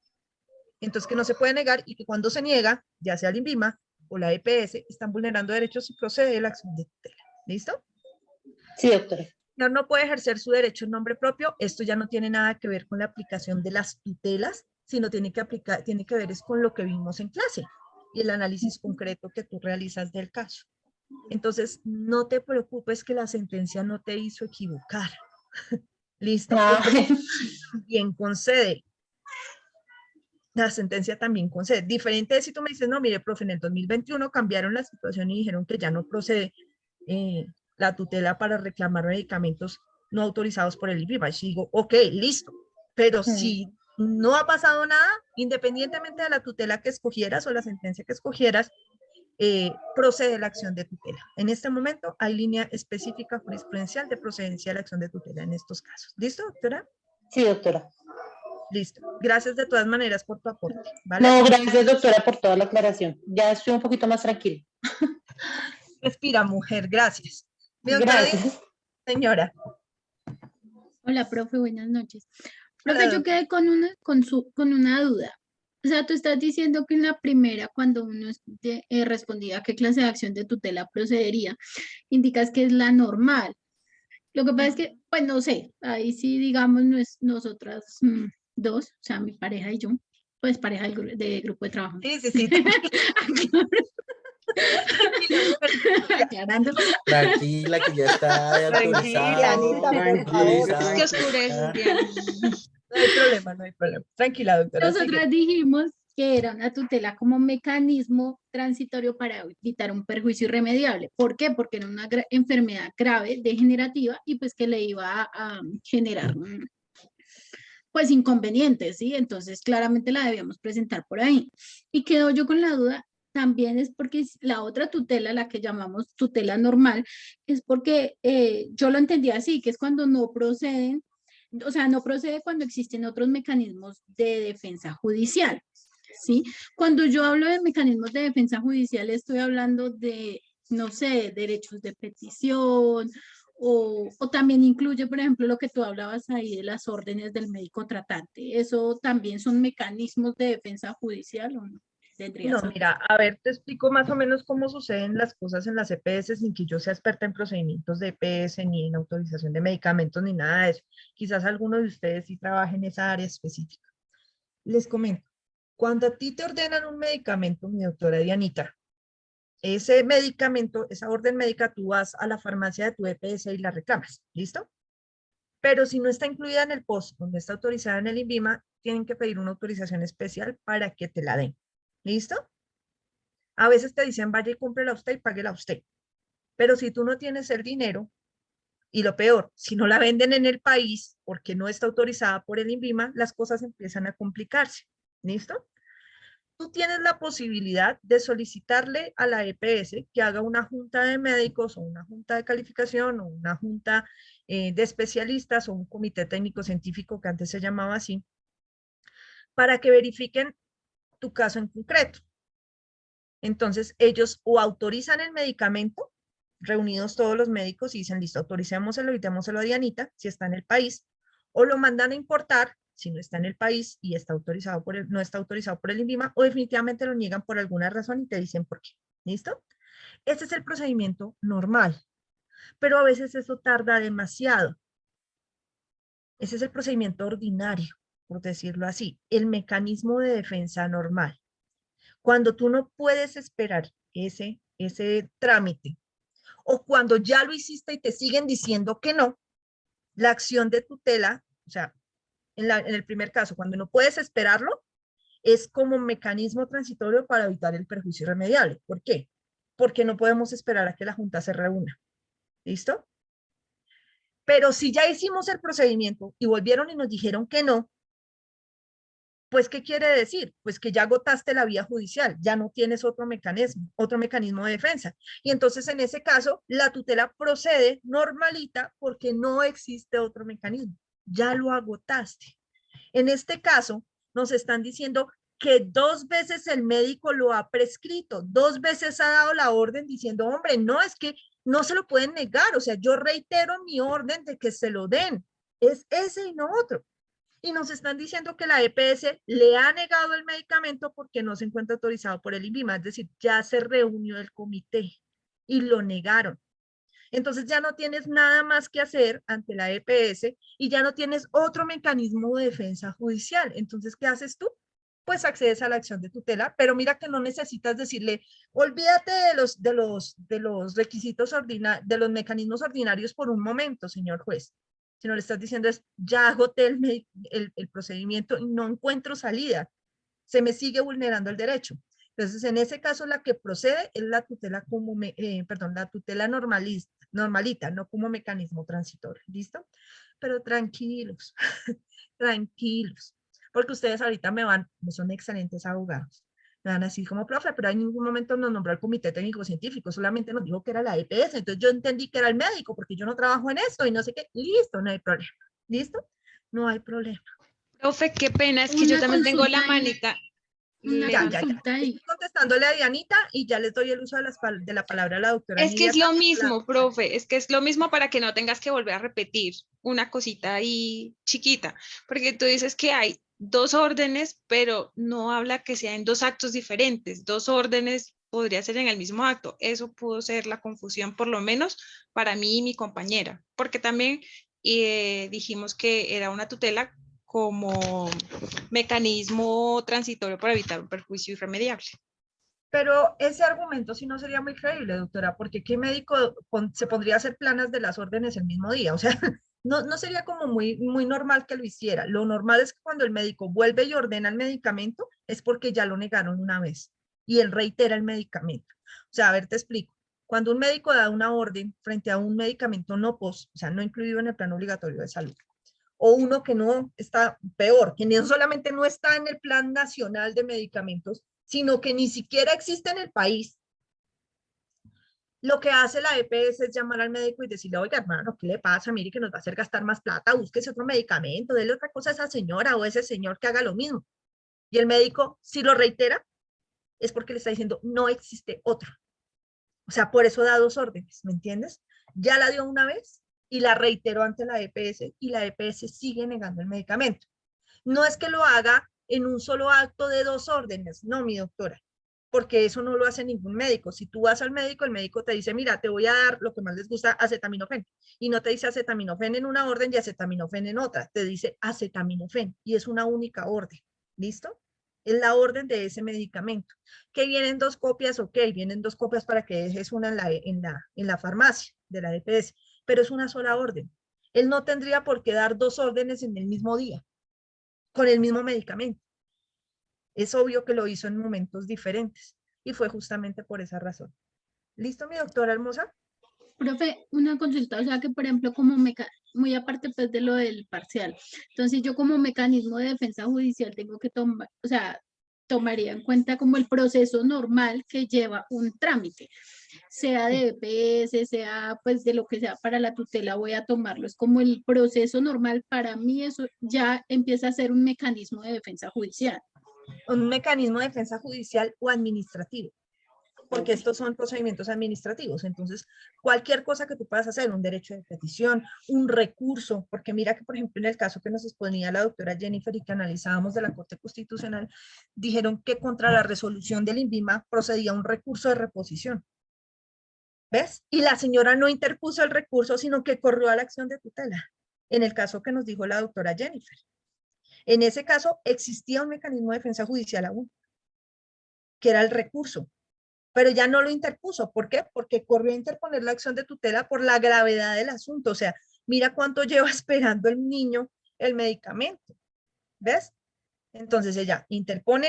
Entonces, que no se puede negar y que cuando se niega, ya sea el INVIMA o la EPS, están vulnerando derechos y procede la acción de tutela. ¿Listo? Sí, doctora. No puede ejercer su derecho en nombre propio. Esto ya no tiene nada que ver con la aplicación de las tutelas, sino tiene que ver es con lo que vimos en clase y el análisis concreto que tú realizas del caso. Entonces, no te preocupes que la sentencia no te hizo equivocar. ¿Listo? Ah, Porque también concede. La sentencia también concede. Diferente de si tú me dices, no, mire, profe, en el 2021 cambiaron la situación y dijeron que ya no procede la tutela para reclamar medicamentos no autorizados por el INVIMA. Y digo, ok, listo. Pero si no ha pasado nada, independientemente de la tutela que escogieras o la sentencia que escogieras, procede la acción de tutela. En este momento hay línea específica jurisprudencial de procedencia de la acción de tutela en estos casos. ¿Listo, doctora? Sí, doctora. Listo. Gracias de todas maneras por tu aporte, ¿vale? No, gracias, doctora, por toda la aclaración. Ya estoy un poquito más tranquila. Respira, mujer, gracias. Mi doctora, Gracias. señora. Hola, profe, buenas noches. Hola, Profe, yo quedé con una duda. O sea, tú estás diciendo que en la primera, cuando uno respondía a qué clase de acción de tutela procedería, indicas que es la normal. Lo que pasa es que, pues no sé, ahí sí, digamos, nosotras dos, o sea, mi pareja y yo, pues pareja de grupo de trabajo. Sí. Aclarando. Tranquila, que ya está de Tranquila, autorizado. Anita, por favor. Es que Tranquila. No hay problema, no hay problema. Tranquila, doctora. Nosotras dijimos que era una tutela como mecanismo transitorio para evitar un perjuicio irremediable. ¿Por qué? Porque era una enfermedad grave, degenerativa, y pues que le iba a generar pues inconvenientes, ¿sí? Entonces claramente la debíamos presentar por ahí. Y quedo yo con la duda, también es porque la otra tutela, la que llamamos tutela normal, es porque yo lo entendía así, que es cuando no proceden, o sea, no procede cuando existen otros mecanismos de defensa judicial, ¿sí? Cuando yo hablo de mecanismos de defensa judicial, estoy hablando de, no sé, derechos de petición, o también incluye, por ejemplo, lo que tú hablabas ahí de las órdenes del médico tratante. ¿Eso también son mecanismos de defensa judicial o no? No, mira, a ver, te explico más o menos cómo suceden las cosas en las EPS sin que yo sea experta en procedimientos de EPS, ni en autorización de medicamentos, ni nada de eso. Quizás alguno de ustedes sí trabaje en esa área específica. Les comento, cuando a ti te ordenan un medicamento, mi doctora Dianita, ese medicamento, esa orden médica, tú vas a la farmacia de tu EPS y la reclamas, ¿listo? Pero si no está incluida en el POS, no está autorizada en el INVIMA, tienen que pedir una autorización especial para que te la den. ¿Listo? A veces te dicen, vaya y cómprela usted y páguela usted. Pero si tú no tienes el dinero, y lo peor, si no la venden en el país porque no está autorizada por el INVIMA, las cosas empiezan a complicarse. ¿Listo? Tú tienes la posibilidad de solicitarle a la EPS que haga una junta de médicos o una junta de calificación o una junta de especialistas o un comité técnico científico que antes se llamaba así, para que verifiquen tu caso en concreto. Entonces, ellos o autorizan el medicamento, reunidos todos los médicos y dicen, listo, autoricémoselo y démoselo a Dianita, si está en el país, o lo mandan a importar, si no está en el país y está autorizado no está autorizado por el INVIMA, o definitivamente lo niegan por alguna razón y te dicen por qué. ¿Listo? Este es el procedimiento normal, pero a veces eso tarda demasiado. Ese es el procedimiento ordinario, por decirlo así, el mecanismo de defensa normal. Cuando tú no puedes esperar ese trámite, o cuando ya lo hiciste y te siguen diciendo que no, la acción de tutela, o sea, en el primer caso, cuando no puedes esperarlo, es como mecanismo transitorio para evitar el perjuicio irremediable. ¿Por qué? Porque no podemos esperar a que la Junta se reúna. ¿Listo? Pero si ya hicimos el procedimiento y volvieron y nos dijeron que no, pues, ¿qué quiere decir? Pues que ya agotaste la vía judicial, ya no tienes otro mecanismo de defensa. Y entonces, en ese caso, la tutela procede normalita porque no existe otro mecanismo. Ya lo agotaste. En este caso, nos están diciendo que 2 veces el médico lo ha prescrito, 2 veces ha dado la orden diciendo, hombre, no, es que no se lo pueden negar, o sea, yo reitero mi orden de que se lo den, es ese y no otro. Y nos están diciendo que la EPS le ha negado el medicamento porque no se encuentra autorizado por el INVIMA, es decir, ya se reunió el comité y lo negaron. Entonces ya no tienes nada más que hacer ante la EPS y ya no tienes otro mecanismo de defensa judicial. Entonces, ¿qué haces tú? Pues accedes a la acción de tutela, pero mira que no necesitas decirle, olvídate de los requisitos de los mecanismos ordinarios por un momento, señor juez. Si no le estás diciendo es, ya agoté el procedimiento y no encuentro salida, se me sigue vulnerando el derecho. Entonces, en ese caso, la que procede es la tutela la tutela normalita, no como mecanismo transitorio, ¿listo? Pero tranquilos, tranquilos, porque ustedes ahorita me son excelentes abogados, Me van a decir como profe, pero en ningún momento nos nombró el comité técnico científico, solamente nos dijo que era la EPS, entonces yo entendí que era el médico, porque yo no trabajo en eso y no sé qué, listo, no hay problema, ¿listo? No hay problema. Profe, qué pena, es que yo Una también tengo la consulta ahí, manita. una Ya, consulta ahí. estoy contestándole a Dianita y ya les doy el uso de la palabra a la doctora Es que Nidia es lo Tapia, mismo, profe, es que es lo mismo para que no tengas que volver a repetir una cosita ahí chiquita, porque tú dices que hay dos órdenes, pero no habla que sea en dos actos diferentes, dos órdenes podría ser en el mismo acto. Eso pudo ser la confusión, por lo menos para mí y mi compañera, porque también dijimos que era una tutela como mecanismo transitorio para evitar un perjuicio irremediable. Pero ese argumento sí no sería muy creíble, doctora, porque ¿qué médico se pondría a hacer planas de las órdenes el mismo día? O sea, no sería como muy normal que lo hiciera. Lo normal es que cuando el médico vuelve y ordena el medicamento es porque ya lo negaron una vez y él reitera el medicamento. O sea, a ver, te explico. Cuando un médico da una orden frente a un medicamento no POS, o sea, no incluido en el plan obligatorio de salud, o uno que no está peor, que no solamente no está en el Plan Nacional de Medicamentos, sino que ni siquiera existe en el país. Lo que hace la EPS es llamar al médico y decirle, oiga, hermano, ¿qué le pasa? Mire que nos va a hacer gastar más plata, búsquese otro medicamento, déle otra cosa a esa señora o a ese señor que haga lo mismo. Y el médico, si lo reitera, es porque le está diciendo, no existe otro. O sea, por eso da dos órdenes, ¿me entiendes? Ya la dio una vez y la reiteró ante la EPS y la EPS sigue negando el medicamento. No es que lo haga en un solo acto de dos órdenes, no, mi doctora, porque eso no lo hace ningún médico. Si tú vas al médico, el médico te dice, mira, te voy a dar lo que más les gusta, acetaminofén, y no te dice acetaminofén en una orden y acetaminofén en otra, te dice acetaminofén, y es una única orden, ¿listo? Es la orden de ese medicamento. Que vienen dos copias, ok, vienen dos copias para que dejes una en la farmacia de la EPS, pero es una sola orden. Él no tendría por qué dar dos órdenes en el mismo día con el mismo medicamento. Es obvio que lo hizo en momentos diferentes y fue justamente por esa razón. ¿Listo, mi doctora hermosa? Profe, una consulta, o sea que por ejemplo como muy aparte pues de lo del parcial, entonces yo como mecanismo de defensa judicial tengo que tomar, o sea, tomaría en cuenta como el proceso normal que lleva un trámite, sea de EPS, sea pues de lo que sea para la tutela, voy a tomarlo, es como el proceso normal, para mí eso ya empieza a ser un mecanismo de defensa judicial. Un mecanismo de defensa judicial o administrativo, porque estos son procedimientos administrativos. Entonces, cualquier cosa que tú puedas hacer, un derecho de petición, un recurso, porque mira que, por ejemplo, en el caso que nos exponía la doctora Jennifer y que analizábamos de la Corte Constitucional, dijeron que contra la resolución del INVIMA procedía un recurso de reposición. ¿Ves? Y la señora no interpuso el recurso, sino que corrió a la acción de tutela, en el caso que nos dijo la doctora Jennifer. En ese caso, existía un mecanismo de defensa judicial aún, que era el recurso, pero ya no lo interpuso. ¿Por qué? Porque corrió a interponer la acción de tutela por la gravedad del asunto. O sea, mira cuánto lleva esperando el niño el medicamento. ¿Ves? Entonces ella interpone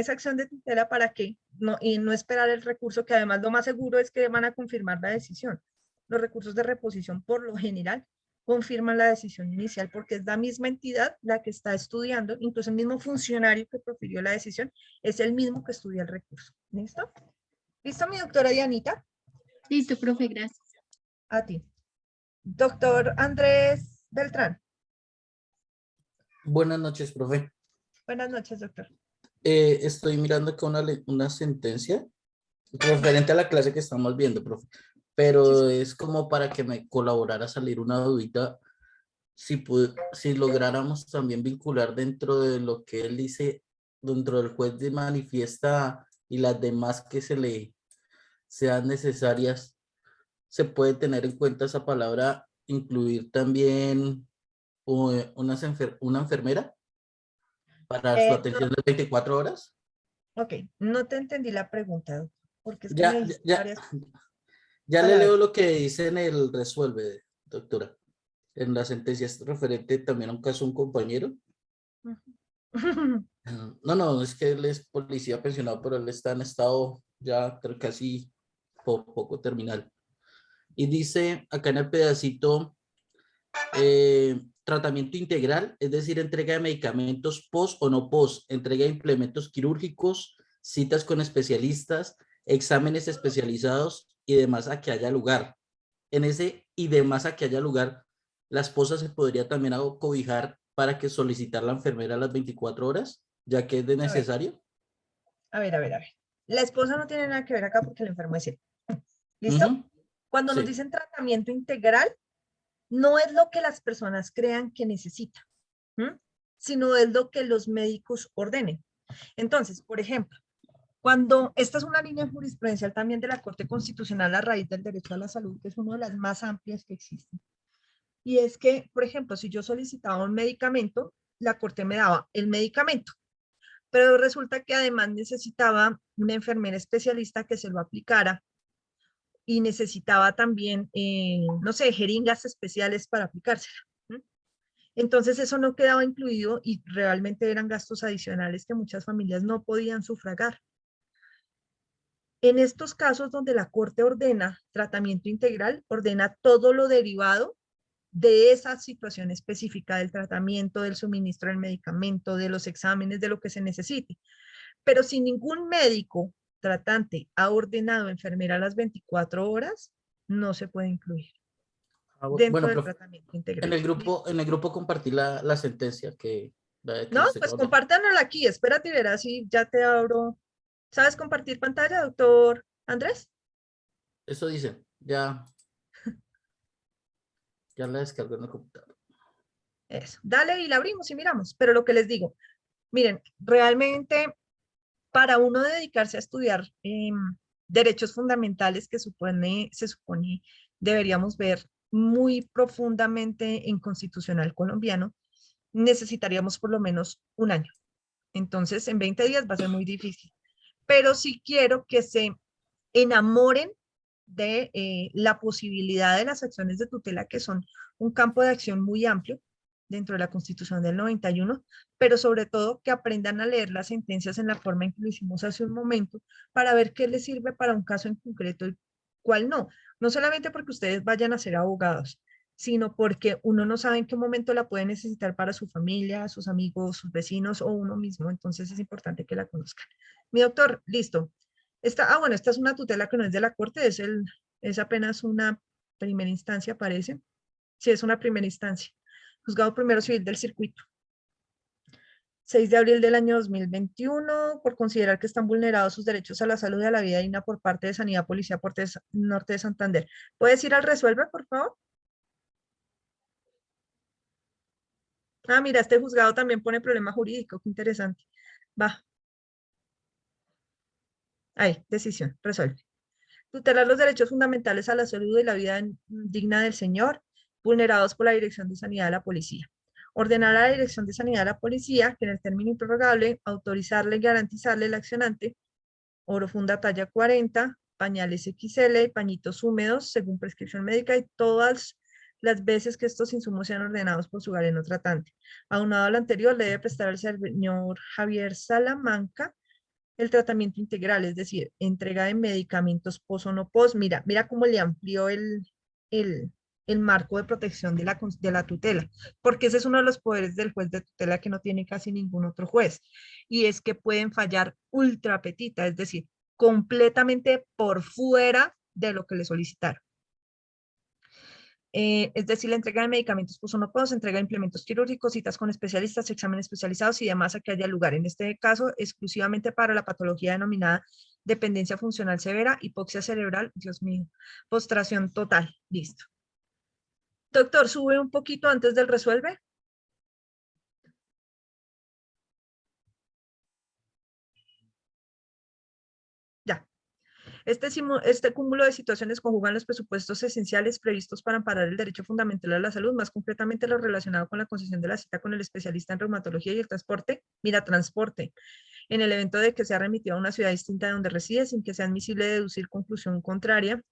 esa acción de tutela para que y no esperar el recurso, que además lo más seguro es que van a confirmar la decisión. Los recursos de reposición por lo general confirman la decisión inicial porque es la misma entidad la que está estudiando, incluso el mismo funcionario que profirió la decisión es el mismo que estudia el recurso. ¿Listo? ¿Listo, mi doctora Dianita? Listo, profe, gracias. A ti. Doctor Andrés Beltrán. Buenas noches, profe. Buenas noches, doctor. Estoy mirando acá una sentencia referente a la clase que estamos viendo, profe, pero es como para que me colaborara a salir una dudita, si lográramos también vincular dentro de lo que él dice, dentro del juez de manifiesta y las demás que se le sean necesarias, se puede tener en cuenta esa palabra, incluir también una enfermera para su atención de 24 horas. Ok, no te entendí la pregunta, doctor, porque es que me Ya, dice ya, varias ya a le la leo vez. lo que dice en el resuelve, doctora. En la sentencia es referente también a un caso de un compañero. No, es que él es policía pensionado, pero él está en estado ya casi poco terminal. Y dice acá en el pedacito tratamiento integral, es decir, entrega de medicamentos post o no post, entrega de implementos quirúrgicos, citas con especialistas, exámenes especializados y demás a que haya lugar. En ese y demás a que haya lugar, la esposa se podría también cobijar para que solicitar la enfermera a las 24 horas, ya que es de necesario. A ver. La esposa no tiene nada que ver acá porque el enfermo es él. ¿Listo? Cuando nos Sí. dicen tratamiento integral, no es lo que las personas crean que necesitan, sino es lo que los médicos ordenen. Entonces, por ejemplo, cuando esta es una línea jurisprudencial también de la Corte Constitucional a raíz del derecho a la salud, que es una de las más amplias que existen. Y es que, por ejemplo, si yo solicitaba un medicamento, la Corte me daba el medicamento, pero resulta que además necesitaba una enfermera especialista que se lo aplicara y necesitaba también, no sé, jeringas especiales para aplicársela. Entonces eso no quedaba incluido y realmente eran gastos adicionales que muchas familias no podían sufragar. En estos casos donde la Corte ordena tratamiento integral, ordena todo lo derivado de esa situación específica del tratamiento, del suministro del medicamento, de los exámenes, de lo que se necesite. Pero si ningún médico tratante ha ordenado enfermera a las 24 horas, no se puede incluir dentro Bueno, del profe, tratamiento integral. en el grupo compartí la sentencia que No, usted pues acaba de- compártanla aquí, espérate y verás si ya te abro. ¿Sabes compartir pantalla, doctor Andrés? Eso dice, ya la descargo en la computadora. Eso, dale y la abrimos y miramos. Pero lo que les digo, miren, realmente para uno dedicarse a estudiar derechos fundamentales que se supone deberíamos ver muy profundamente en constitucional colombiano, necesitaríamos por lo menos un año. Entonces, en 20 días va a ser muy difícil. Pero sí quiero que se enamoren de la posibilidad de las acciones de tutela, que son un campo de acción muy amplio dentro de la Constitución del 91, pero sobre todo que aprendan a leer las sentencias en la forma en que lo hicimos hace un momento, para ver qué les sirve para un caso en concreto y cuál no. No solamente porque ustedes vayan a ser abogados, sino porque uno no sabe en qué momento la puede necesitar para su familia, sus amigos, sus vecinos o uno mismo. Entonces es importante que la conozcan. Mi doctor, listo. Bueno, esta es una tutela que no es de la Corte, es apenas una primera instancia, parece. Sí, es una primera instancia. Juzgado Primero Civil del Circuito. 6 de abril del año 2021, por considerar que están vulnerados sus derechos a la salud y a la vida digna por parte de Sanidad Policía Norte de Santander. ¿Puedes ir al resuelve, por favor? Ah, mira, este juzgado también pone problema jurídico, qué interesante. Va. Ahí, decisión, resuelve. Tutelar los derechos fundamentales a la salud y la vida digna del Señor, vulnerados por la Dirección de Sanidad de la Policía. Ordenar a la Dirección de Sanidad de la Policía que en el término improrrogable autorizarle y garantizarle al accionante oro funda talla 40, pañales XL, pañitos húmedos según prescripción médica y todas las veces que estos insumos sean ordenados por su galeno tratante. Aunado a lo anterior, le debe prestar al señor Javier Salamanca el tratamiento integral, es decir, entrega de medicamentos pos o no pos. Mira cómo le amplió el, el marco de protección de la tutela, porque ese es uno de los poderes del juez de tutela que no tiene casi ningún otro juez, y es que pueden fallar ultra petita, es decir, completamente por fuera de lo que le solicitaron. Es decir, la entrega de medicamentos pos o no pos, entrega de implementos quirúrgicos, citas con especialistas, exámenes especializados y demás a que haya lugar. En este caso, exclusivamente para la patología denominada dependencia funcional severa, hipoxia cerebral, Dios mío, postración total, listo. Doctor, sube un poquito antes del resuelve. Ya. Este cúmulo de situaciones conjugan los presupuestos esenciales previstos para amparar el derecho fundamental a la salud, más concretamente lo relacionado con la concesión de la cita con el especialista en reumatología y el transporte. Mira, transporte. En el evento de que sea remitido a una ciudad distinta de donde reside, sin que sea admisible deducir conclusión contraria,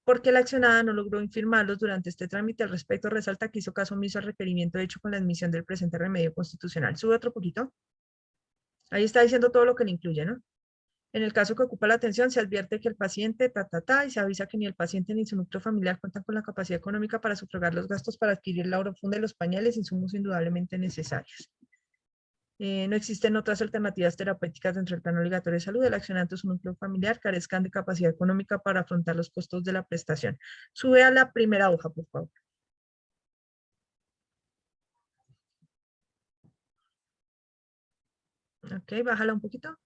porque la accionada no logró infirmarlos durante este trámite. Al respecto, resalta que hizo caso omiso al requerimiento hecho con la admisión del presente remedio constitucional. Sube otro poquito. Ahí está diciendo todo lo que le incluye, ¿no? En el caso que ocupa la atención, se advierte que el paciente, y se avisa que ni el paciente ni su núcleo familiar cuentan con la capacidad económica para sufragar los gastos para adquirir la orofunda y los pañales, insumos indudablemente necesarios. No existen otras alternativas terapéuticas dentro del plan obligatorio de salud. El accionante o su núcleo familiar carezcan de capacidad económica para afrontar los costos de la prestación. Sube a la primera hoja, por favor. Ok, bájala un poquito.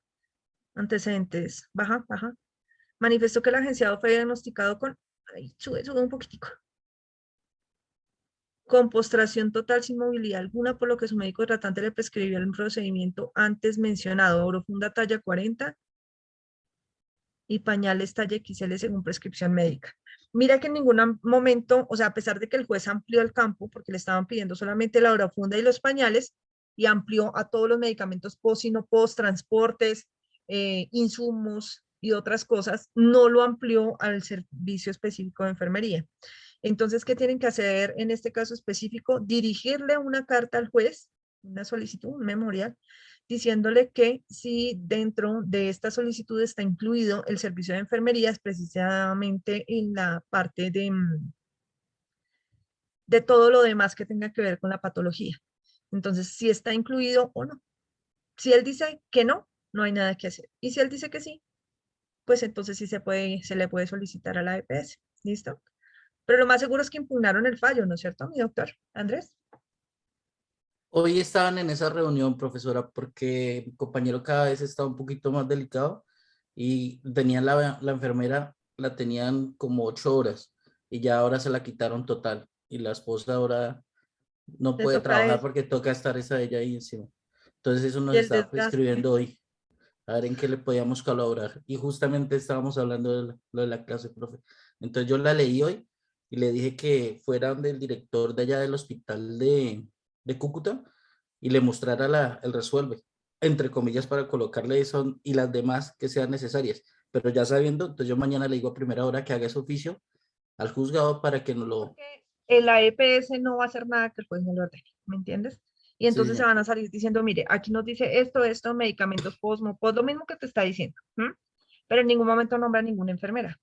Antecedentes, baja. Manifestó que el agenciado fue diagnosticado con, sube un poquitico. Con postración total sin movilidad alguna, por lo que su médico tratante le prescribió el procedimiento antes mencionado, orofunda talla 40 y pañales talla XL según prescripción médica. Mira que en ningún momento, o sea, a pesar de que el juez amplió el campo, porque le estaban pidiendo solamente la orofunda y los pañales, y amplió a todos los medicamentos post y no post, transportes, insumos y otras cosas, no lo amplió al servicio específico de enfermería. Entonces, ¿qué tienen que hacer en este caso específico? Dirigirle una carta al juez, una solicitud, un memorial, diciéndole que si dentro de esta solicitud está incluido el servicio de enfermería, precisamente en la parte de todo lo demás que tenga que ver con la patología. Entonces, si está incluido o no. Si él dice que no, no hay nada que hacer. Y si él dice que sí, pues entonces sí se le puede solicitar a la EPS. ¿Listo? Pero lo más seguro es que impugnaron el fallo, ¿no es cierto, mi doctor Andrés? Hoy estaban en esa reunión, profesora, porque mi compañero cada vez está un poquito más delicado y tenían la enfermera, la tenían como 8 horas y ya ahora se la quitaron total. Y la esposa ahora no Le puede toca trabajar es, porque toca estar esa ella ahí encima. Entonces eso y nos el estaba desgaste. prescribiendo hoy, a ver en qué le podíamos colaborar. Y justamente estábamos hablando de lo de la clase, profe. Entonces yo la leí hoy y le dije que fuera donde el director de allá del hospital de Cúcuta y le mostrara el resuelve, entre comillas, para colocarle eso y las demás que sean necesarias. Pero ya sabiendo, entonces yo mañana le digo a primera hora que haga ese oficio al juzgado para que no lo... Porque la EPS no va a hacer nada que el juez no lo ordene, ¿me entiendes? Y Sí, entonces se señor. van a salir diciendo, mire, aquí nos dice esto, medicamentos posmo, lo mismo que te está diciendo, ¿m? Pero en ningún momento nombra a ninguna enfermera.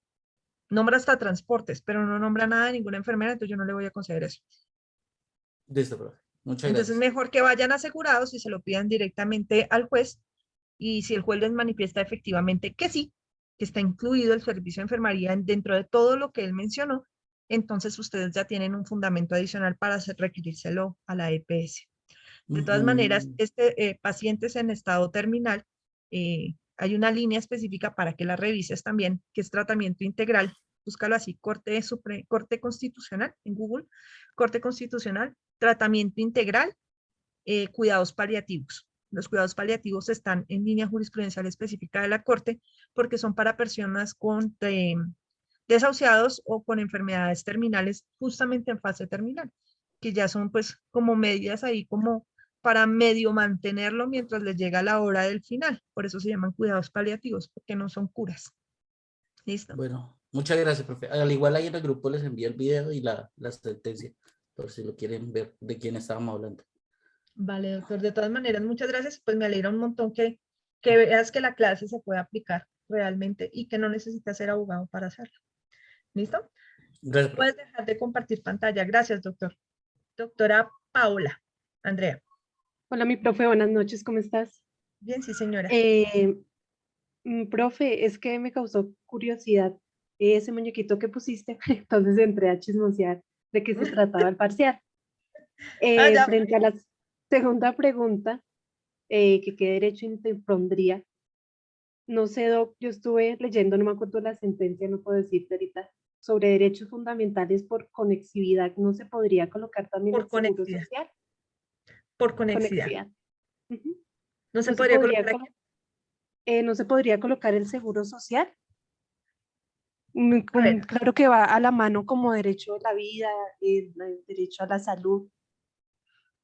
Nombra hasta transportes, pero no nombra nada de ninguna enfermera, entonces yo no le voy a conceder eso. Listo, profe. Muchas Entonces gracias. mejor que vayan asegurados y se lo pidan directamente al juez, y si el juez les manifiesta efectivamente que sí, que está incluido el servicio de enfermería dentro de todo lo que él mencionó, entonces ustedes ya tienen un fundamento adicional para requerírselo a la EPS. De todas maneras, Ujú. pacientes en estado terminal, hay una línea específica para que la revises también, que es tratamiento integral. Búscalo así, corte constitucional en Google, corte constitucional, tratamiento integral, cuidados paliativos. Los cuidados paliativos están en línea jurisprudencial específica de la Corte porque son para personas con desahuciados o con enfermedades terminales justamente en fase terminal, que ya son pues como medidas ahí como para medio mantenerlo mientras les llega la hora del final. Por eso se llaman cuidados paliativos, porque no son curas. ¿Listo? Bueno, muchas gracias, profe. Al igual ahí en el grupo les envié el video y la sentencia, por si lo quieren ver de quién estábamos hablando. Vale, doctor. De todas maneras, muchas gracias. Pues me alegra un montón que veas que la clase se puede aplicar realmente y que no necesitas ser abogado para hacerlo. ¿Listo? Gracias, profe. Puedes dejar de compartir pantalla. Gracias, doctor. Doctora Paola. Andrea. Hola, mi profe, buenas noches, ¿cómo estás? Bien, sí, señora. Profe, es que me causó curiosidad ese muñequito que pusiste, entonces entré a chismosear de qué se trataba el parcial. Ah, ya. Frente a la segunda pregunta, que qué derecho interpondría, no sé, Doc, yo estuve leyendo, no me acuerdo la sentencia, no puedo decirte ahorita, sobre derechos fundamentales por conexividad, ¿no se podría colocar también Por el seguro conexidad. social? Por conexidad. Conexidad. Ujú. No se No se podría podría, colocar aquí. no se podría colocar el seguro social. A ver, Claro que va a la mano como derecho a la vida, el derecho a la salud.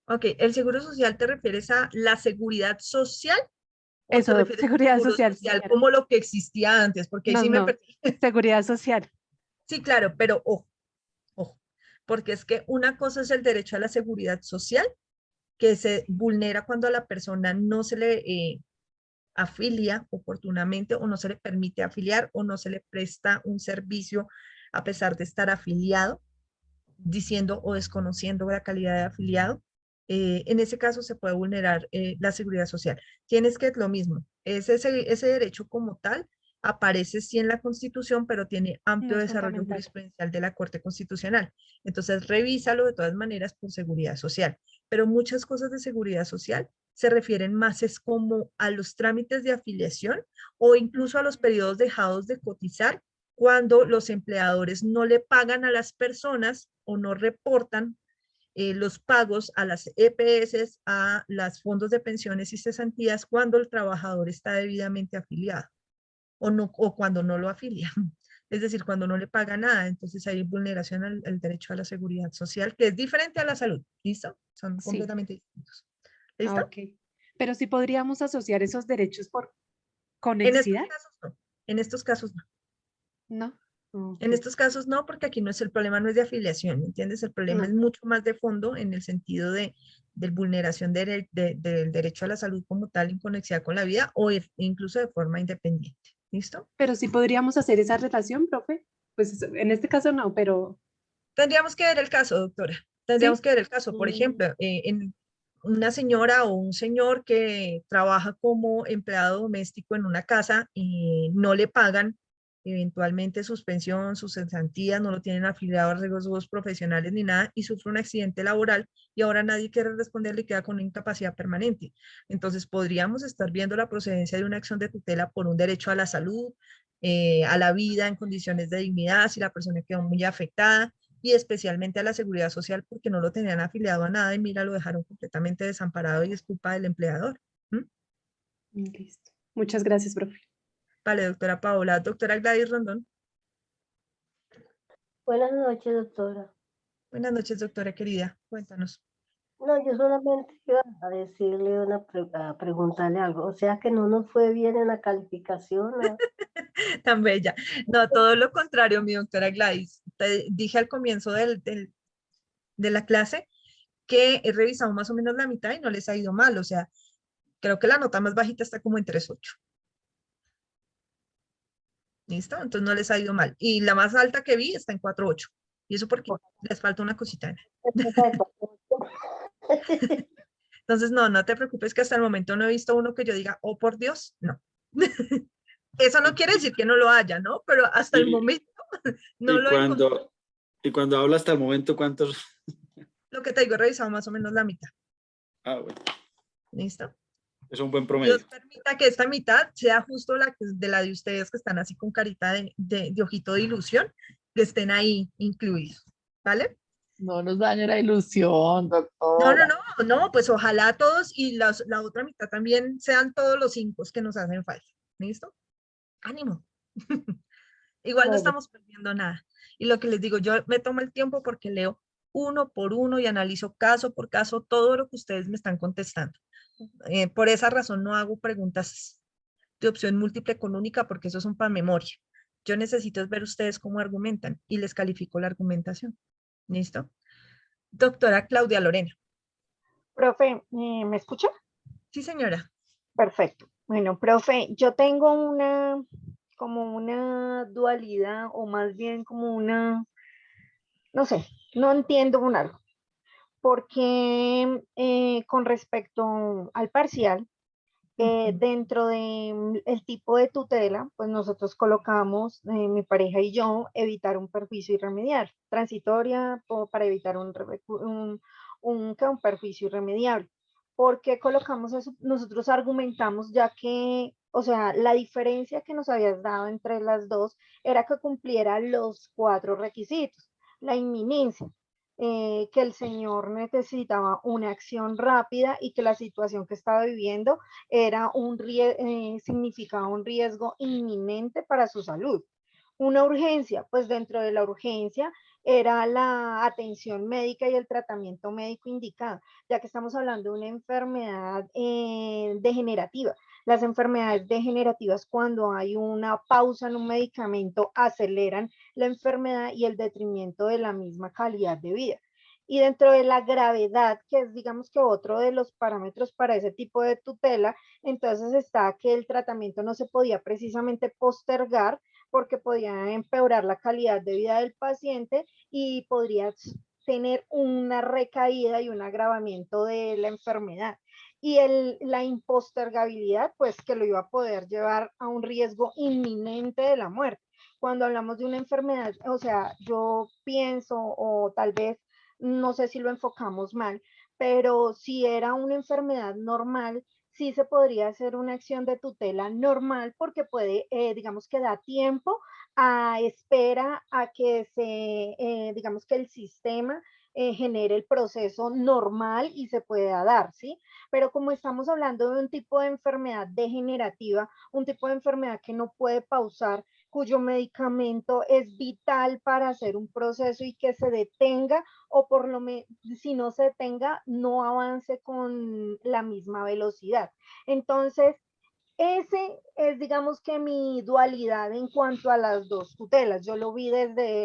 ok. ¿El seguro social te refieres a la seguridad social o te Eso, refieres al seguridad seguro social, sí, social señora. como lo que existía antes? Porque ahí No, sí me no, perdí. seguridad social. Sí, claro, pero ojo, ojo. Porque es que una cosa es el derecho a la seguridad social que se vulnera cuando a la persona no se le afilia oportunamente o no se le permite afiliar o no se le presta un servicio a pesar de estar afiliado, diciendo o desconociendo la calidad de afiliado, en ese caso se puede vulnerar la seguridad social. Tienes que, lo mismo, ese derecho como tal aparece sí en la Constitución, pero tiene amplio es desarrollo fundamental. jurisprudencial de la Corte Constitucional. Entonces, revísalo de todas maneras por seguridad social. Pero muchas cosas de seguridad social se refieren más es como a los trámites de afiliación o incluso a los periodos dejados de cotizar cuando los empleadores no le pagan a las personas o no reportan los pagos a las EPS, a los fondos de pensiones y cesantías cuando el trabajador está debidamente afiliado o, no, o cuando no lo afilia. Es decir, cuando no le paga nada, entonces hay vulneración al derecho a la seguridad social, que es diferente a la salud. ¿Listo? Son Sí. completamente distintos. Ah, ¿Listo? ok. Pero sí podríamos asociar esos derechos por En estos conexidad, casos no. En estos casos no. ¿no? Ok. En estos casos no, porque aquí no es el problema, no es de afiliación, ¿me entiendes? El problema No. es mucho más de fondo en el sentido de vulneración del derecho a la salud como tal en conexidad con la vida o incluso de forma independiente. ¿Listo? Pero sí podríamos hacer esa relación, profe. Pues en este caso no, pero Tendríamos que ver el caso, doctora. Tendríamos sí. que ver el caso. Por ejemplo, en una señora o un señor que trabaja como empleado doméstico en una casa y no le pagan eventualmente suspensión, sus cesantías, no lo tienen afiliado a riesgos profesionales ni nada y sufre un accidente laboral y ahora nadie quiere responderle y queda con una incapacidad permanente. Entonces podríamos estar viendo la procedencia de una acción de tutela por un derecho a la salud, a la vida en condiciones de dignidad, si la persona quedó muy afectada y especialmente a la seguridad social porque no lo tenían afiliado a nada y mira, lo dejaron completamente desamparado y es culpa del empleador. ¿Mm? Listo. Muchas gracias, profe. Vale, doctora Paola. Doctora Gladys Rondón. Buenas noches, doctora. Buenas noches, doctora querida. Cuéntanos. No, yo solamente iba a decirle a preguntarle algo. O sea que no nos fue bien en la calificación. ¿No? Tan bella. No, todo lo contrario, mi doctora Gladys. Te dije al comienzo de la clase que he revisado más o menos la mitad y no les ha ido mal. O sea, creo que la nota más bajita está como en 3.8. ¿Listo? Entonces no les ha ido mal. Y la más alta que vi está en 4.8. Y eso porque les falta una cosita. Entonces, no, no te preocupes que hasta el momento no he visto uno que yo diga, oh, por Dios, no. Eso no quiere decir que no lo haya, ¿no? Pero hasta el Y, momento no y lo he encontrado. cuando habla hasta el momento, ¿cuántos? Lo que te digo, he revisado más o menos la mitad. Ah, bueno, ¿Listo? es un buen Dios promedio. permita que esta mitad sea justo la de ustedes que están así con carita de ojito de ilusión, que estén ahí incluidos. ¿Vale? No nos dañe la ilusión, No, doctora. no, pues ojalá todos y la otra mitad también sean todos los 5 que nos hacen falta. ¿Listo? Ánimo. Igual no Bueno, estamos perdiendo nada. Y lo que les digo, yo me tomo el tiempo porque leo uno por uno y analizo caso por caso todo lo que ustedes me están contestando. Por esa razón no hago preguntas de opción múltiple con única porque eso son para memoria. Yo necesito es ver ustedes cómo argumentan y les califico la argumentación. ¿Listo? Doctora Claudia Lorena. Profe, ¿me escucha? Sí, señora. Perfecto. Bueno, profe, yo tengo como una dualidad o más bien como no sé, no entiendo un algo, porque con respecto al parcial, dentro del tipo de tutela, pues nosotros colocamos, mi pareja y yo, evitar un perjuicio irremediable, transitoria para evitar un perjuicio irremediable. ¿Por qué colocamos eso? Nosotros argumentamos ya que, o sea, la diferencia que nos habías dado entre las dos era que cumpliera los 4 requisitos. La inminencia, que el señor necesitaba una acción rápida y que la situación que estaba viviendo significaba un riesgo inminente para su salud. Una urgencia, pues dentro de la urgencia era la atención médica y el tratamiento médico indicado, ya que estamos hablando de una enfermedad degenerativa. Las enfermedades degenerativas, cuando hay una pausa en un medicamento, aceleran la enfermedad y el detrimento de la misma calidad de vida. Y dentro de la gravedad, que es digamos que otro de los parámetros para ese tipo de tutela, entonces está que el tratamiento no se podía precisamente postergar porque podía empeorar la calidad de vida del paciente y podría tener una recaída y un agravamiento de la enfermedad. Y la impostergabilidad, pues que lo iba a poder llevar a un riesgo inminente de la muerte. Cuando hablamos de una enfermedad, o sea, yo pienso, o tal vez, no sé si lo enfocamos mal, pero si era una enfermedad normal, sí se podría hacer una acción de tutela normal porque puede, digamos que da tiempo a espera a que digamos que el sistema genere el proceso normal y se pueda dar, ¿sí? Pero como estamos hablando de un tipo de enfermedad degenerativa, un tipo de enfermedad que no puede pausar, cuyo medicamento es vital para hacer un proceso y que se detenga, o por lo menos, si no se detenga, no avance con la misma velocidad. Entonces, ese es, digamos que mi dualidad en cuanto a las dos tutelas. Yo lo vi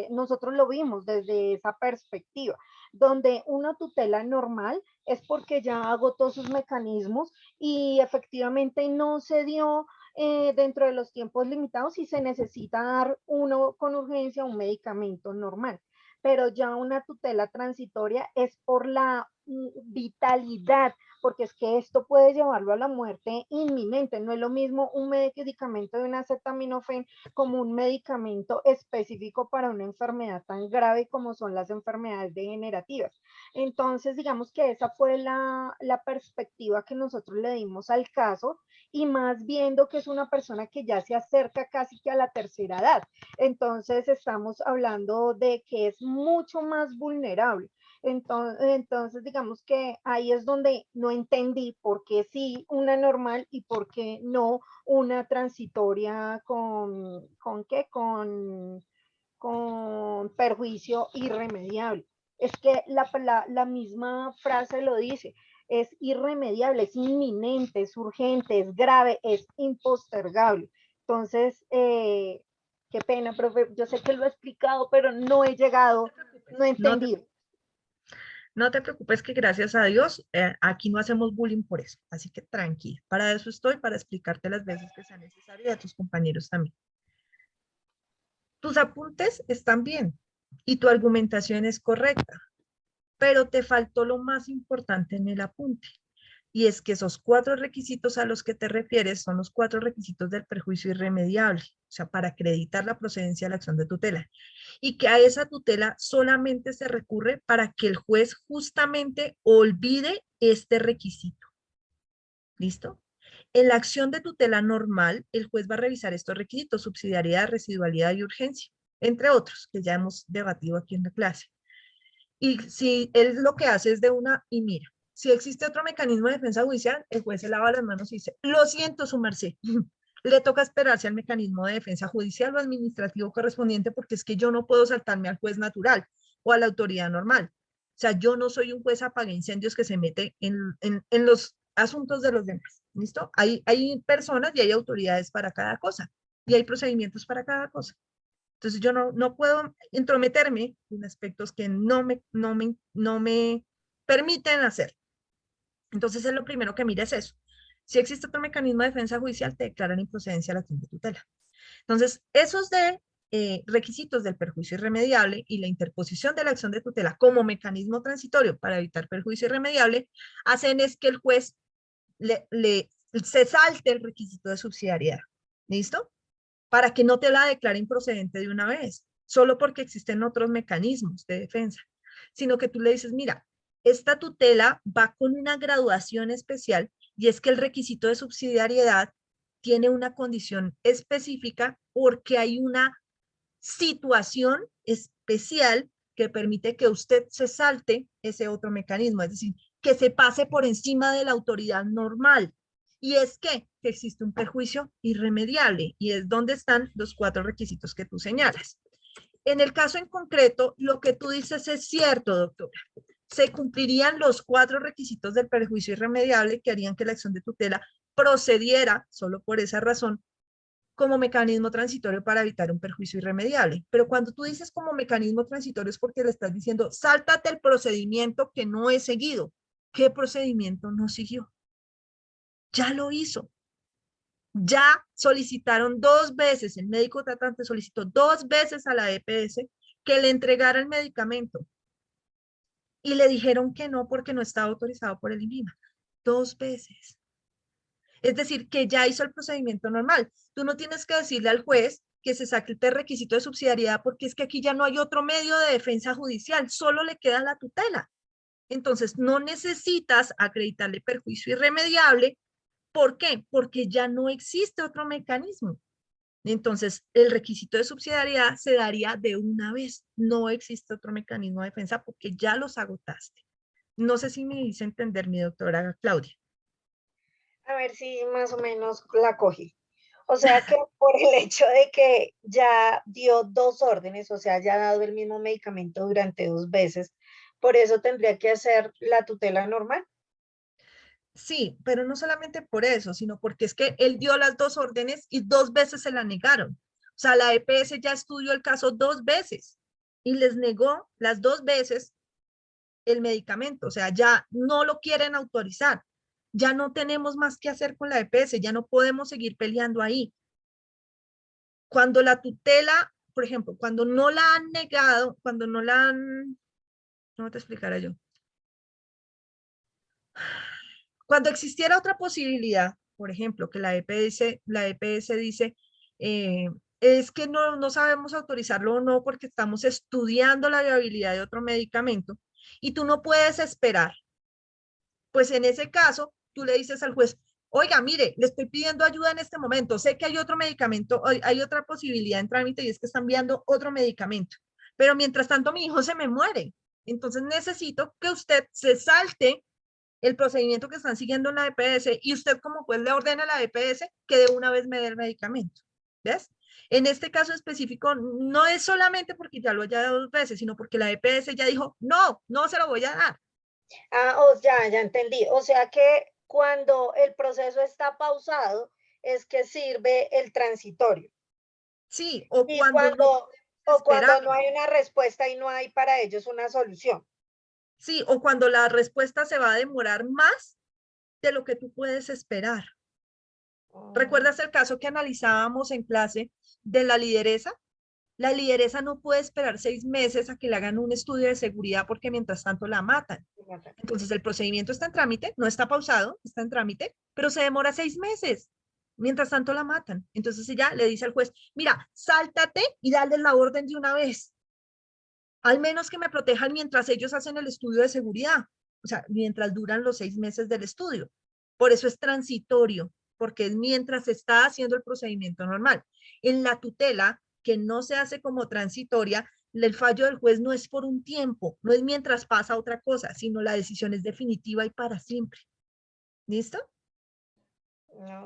nosotros lo vimos desde esa perspectiva, donde una tutela normal es porque ya agotó sus mecanismos y efectivamente no se dio dentro de los tiempos limitados y se necesita dar uno con urgencia un medicamento normal. Pero ya una tutela transitoria es por la vitalidad, porque es que esto puede llevarlo a la muerte inminente. No es lo mismo un medicamento de un acetaminofén como un medicamento específico para una enfermedad tan grave como son las enfermedades degenerativas. Entonces, digamos que esa fue la perspectiva que nosotros le dimos al caso, y más viendo que es una persona que ya se acerca casi que a la tercera edad. Entonces, estamos hablando de que es mucho más vulnerable. Entonces, digamos que ahí es donde no entendí por qué sí una normal y por qué no una transitoria ¿con qué? Con perjuicio irremediable. Es que la misma frase lo dice, es irremediable, es inminente, es urgente, es grave, es impostergable. Entonces, qué pena, profe, yo sé que lo he explicado, pero no he llegado, no he entendido. No te preocupes que gracias a Dios aquí no hacemos bullying por eso, así que tranquila. Para eso estoy, para explicarte las veces que sea necesario y a tus compañeros también. Tus apuntes están bien y tu argumentación es correcta, pero te faltó lo más importante en el apunte. Y es que esos 4 requisitos a los que te refieres son los 4 requisitos del perjuicio irremediable, o sea, para acreditar la procedencia de la acción de tutela. Y que a esa tutela solamente se recurre para que el juez justamente olvide este requisito. ¿Listo? En la acción de tutela normal, el juez va a revisar estos requisitos: subsidiariedad, residualidad y urgencia, entre otros, que ya hemos debatido aquí en la clase. Y si él lo que hace es y mira, si existe otro mecanismo de defensa judicial, el juez se lava las manos y dice, lo siento, su merced, le toca esperarse al mecanismo de defensa judicial o administrativo correspondiente, porque es que yo no puedo saltarme al juez natural o a la autoridad normal. O sea, yo no soy un juez apaga incendios que se mete en los asuntos de los demás. ¿Listo? Hay personas y hay autoridades para cada cosa y hay procedimientos para cada cosa. Entonces yo no puedo entrometerme en aspectos que no me permiten hacer. Entonces es lo primero que mira es eso. Si existe otro mecanismo de defensa judicial, te declaran improcedencia la acción de tutela. Entonces, esos requisitos del perjuicio irremediable y la interposición de la acción de tutela como mecanismo transitorio para evitar perjuicio irremediable, hacen es que el juez se salte el requisito de subsidiariedad. ¿Listo? Para que no te la declare improcedente de una vez, solo porque existen otros mecanismos de defensa, sino que tú le dices, mira, esta tutela va con una graduación especial, y es que el requisito de subsidiariedad tiene una condición específica porque hay una situación especial que permite que usted se salte ese otro mecanismo, es decir, que se pase por encima de la autoridad normal. Y es que existe un perjuicio irremediable, y es donde están los 4 requisitos que tú señalas. En el caso en concreto, lo que tú dices es cierto, doctora. Se cumplirían los 4 requisitos del perjuicio irremediable que harían que la acción de tutela procediera solo por esa razón, como mecanismo transitorio para evitar un perjuicio irremediable. Pero cuando tú dices como mecanismo transitorio es porque le estás diciendo, sáltate el procedimiento que no he seguido. ¿Qué procedimiento no siguió? Ya lo hizo. Ya solicitaron 2 veces, el médico tratante solicitó 2 veces a la EPS que le entregara el medicamento y le dijeron que no porque no estaba autorizado por el INVIMA. 2 veces. Es decir, que ya hizo el procedimiento normal. Tú no tienes que decirle al juez que se saque el requisito de subsidiariedad porque es que aquí ya no hay otro medio de defensa judicial, solo le queda la tutela. Entonces, no necesitas acreditarle perjuicio irremediable. ¿Por qué? Porque ya no existe otro mecanismo. Entonces, el requisito de subsidiariedad se daría de una vez. No existe otro mecanismo de defensa porque ya los agotaste. No sé si me hice entender, mi doctora Claudia. A ver si más o menos la cogí. O sea que por el hecho de que ya dio 2 órdenes, o sea, ya ha dado el mismo medicamento durante 2 veces, por eso tendría que hacer la tutela normal. Sí, pero no solamente por eso, sino porque es que él dio las 2 órdenes y 2 veces se la negaron. O sea, la EPS ya estudió el caso 2 veces y les negó las 2 veces el medicamento. O sea, ya no lo quieren autorizar. Ya no tenemos más que hacer con la EPS, ya no podemos seguir peleando ahí. Cuando la tutela, por ejemplo, cuando no la han negado, cuando no la han, ¿cómo te explicara yo? Cuando existiera otra posibilidad, por ejemplo, que la EPS dice, es que no sabemos autorizarlo o no porque estamos estudiando la viabilidad de otro medicamento y tú no puedes esperar. Pues en ese caso, tú le dices al juez, oiga, mire, le estoy pidiendo ayuda en este momento, sé que hay otro medicamento, hay otra posibilidad en trámite y es que están enviando otro medicamento, pero mientras tanto mi hijo se me muere. Entonces necesito que usted se salte el procedimiento que están siguiendo en la EPS y usted como juez le ordena a la EPS que de una vez me dé el medicamento. ¿Ves? En este caso específico no es solamente porque ya lo haya dado 2 veces, sino porque la EPS ya dijo, no se lo voy a dar. Ah, ya entendí. O sea que cuando el proceso está pausado es que sirve el transitorio. Sí, o Y cuando no cuando esperamos. no hay una respuesta y no hay para ellos una solución. Sí, o cuando la respuesta se va a demorar más de lo que tú puedes esperar. ¿Recuerdas el caso que analizábamos en clase de la lideresa? La lideresa no puede esperar 6 meses a que le hagan un estudio de seguridad porque mientras tanto la matan. Entonces el procedimiento está en trámite, no está pausado, está en trámite, pero se demora 6 meses. Mientras tanto la matan. Entonces ella le dice al juez, mira, sáltate y dale la orden de una vez. Al menos que me protejan mientras ellos hacen el estudio de seguridad. O sea, mientras duran los 6 meses del estudio. Por eso es transitorio, porque es mientras se está haciendo el procedimiento normal. En la tutela, que no se hace como transitoria, el fallo del juez no es por un tiempo, no es mientras pasa otra cosa, sino la decisión es definitiva y para siempre. ¿Listo?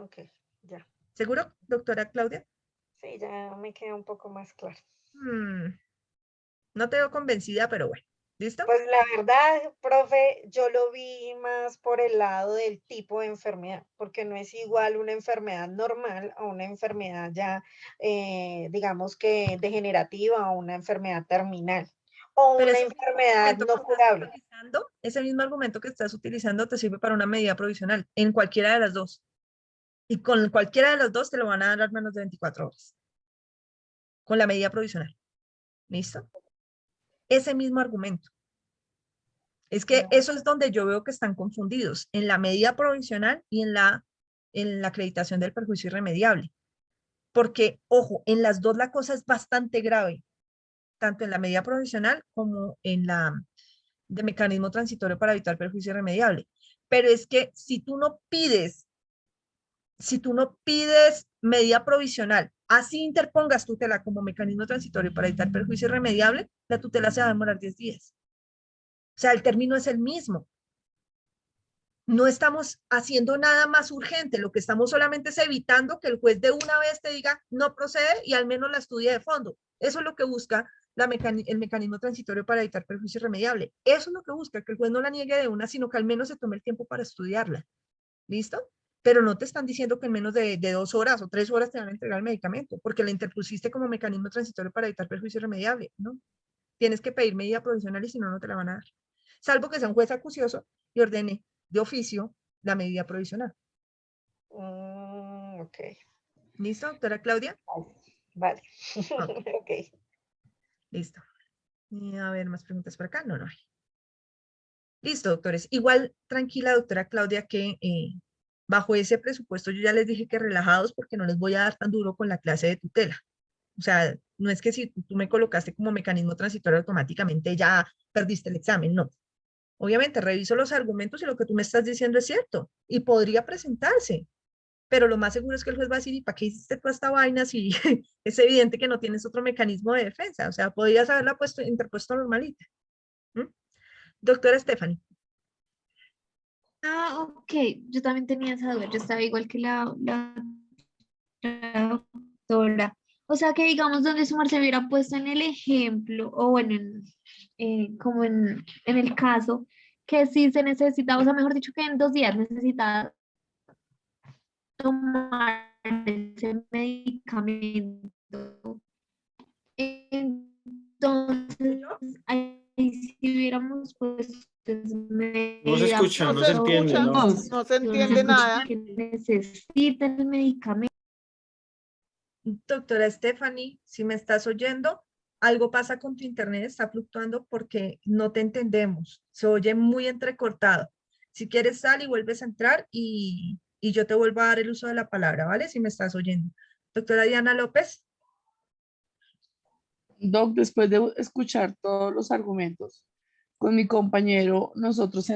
Ok, ya. ¿Seguro, doctora Claudia? Sí, ya me queda un poco más claro. No te veo convencida, pero bueno. ¿Listo? Pues la verdad, profe, yo lo vi más por el lado del tipo de enfermedad, porque no es igual una enfermedad normal a una enfermedad ya, digamos que degenerativa o una enfermedad terminal o Pero una ese mismo enfermedad argumento que no estás curable. utilizando, ese mismo argumento que estás utilizando te sirve para una medida provisional, en cualquiera de las dos. Y con cualquiera de las dos te lo van a dar menos de 24 horas. Con la medida provisional. ¿Listo? Ese mismo argumento. Es que eso es donde yo veo que están confundidos, en la medida provisional y en la acreditación del perjuicio irremediable. Porque, ojo, en las dos la cosa es bastante grave, tanto en la medida provisional como en la de mecanismo transitorio para evitar perjuicio irremediable. Pero es que si tú no pides medida provisional, así interpongas tutela como mecanismo transitorio para evitar perjuicio irremediable, la tutela se va a demorar 10 días. O sea, el término es el mismo. No estamos haciendo nada más urgente, lo que estamos solamente es evitando que el juez de una vez te diga no procede y al menos la estudie de fondo. Eso es lo que busca el mecanismo transitorio para evitar perjuicio irremediable. Eso es lo que busca, que el juez no la niegue de una, sino que al menos se tome el tiempo para estudiarla. ¿Listo? pero no te están diciendo que en menos de 2 horas o 3 horas te van a entregar el medicamento, porque la interpusiste como mecanismo transitorio para evitar perjuicio irremediable, ¿no? Tienes que pedir medida provisional y si no, no te la van a dar. Salvo que sea un juez acucioso y ordene de oficio la medida provisional. Ok, ¿Listo, doctora Claudia? vale. Ah, Ok. listo. Y a ver, más preguntas por acá. No, no hay. Listo, doctores. Igual, tranquila, doctora Claudia, que bajo ese presupuesto yo ya les dije que relajados porque no les voy a dar tan duro con la clase de tutela. O sea, no es que si tú me colocaste como mecanismo transitorio automáticamente ya perdiste el examen, no. Obviamente reviso los argumentos y lo que tú me estás diciendo es cierto y podría presentarse, pero lo más seguro es que el juez va a decir, ¿y para qué hiciste toda esta vaina si es evidente que no tienes otro mecanismo de defensa? O sea, podrías haberla interpuesto normalita. ¿Mm? Doctora Stephanie. Ah, ok, yo también tenía esa duda, yo estaba igual que la doctora. O sea que digamos donde Sumar se hubiera puesto en el ejemplo, o bueno, como en el caso, que si se necesitaba, o sea, mejor dicho, que en 2 días necesitaba tomar ese medicamento. Entonces, ahí si hubiéramos puesto No se medida escucha, No no se se entiende, escucha, ¿no? no se entiende nada. que necesita el medicamento. Doctora Stephanie, si me estás oyendo, algo pasa con tu internet, está fluctuando porque no te entendemos. Se oye muy entrecortado. Si quieres, sal y vuelves a entrar y yo te vuelvo a dar el uso de la palabra, ¿vale? Si me estás oyendo. Doctora Diana López. Doc, después de escuchar todos los argumentos con mi compañero, nosotros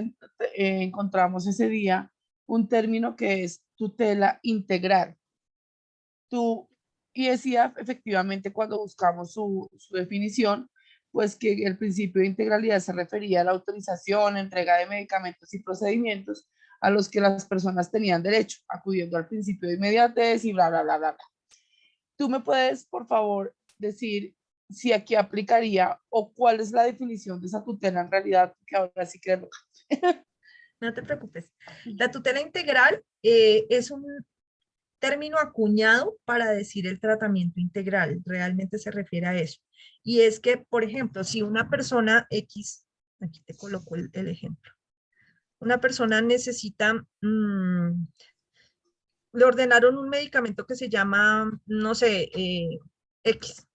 encontramos ese día un término que es tutela integral. Y decía efectivamente cuando buscamos su definición, pues que el principio de integralidad se refería a la autorización, entrega de medicamentos y procedimientos a los que las personas tenían derecho, acudiendo al principio de inmediatez y bla, bla, bla, bla, bla. ¿Tú me puedes, por favor, decir si aquí aplicaría o cuál es la definición de esa tutela en realidad? Que ahora sí que No te preocupes. La tutela integral es un término acuñado para decir el tratamiento integral. Realmente se refiere a eso. Y es que, por ejemplo, si una persona X, aquí te coloco el ejemplo, una persona necesita, le ordenaron un medicamento que se llama, no sé, X.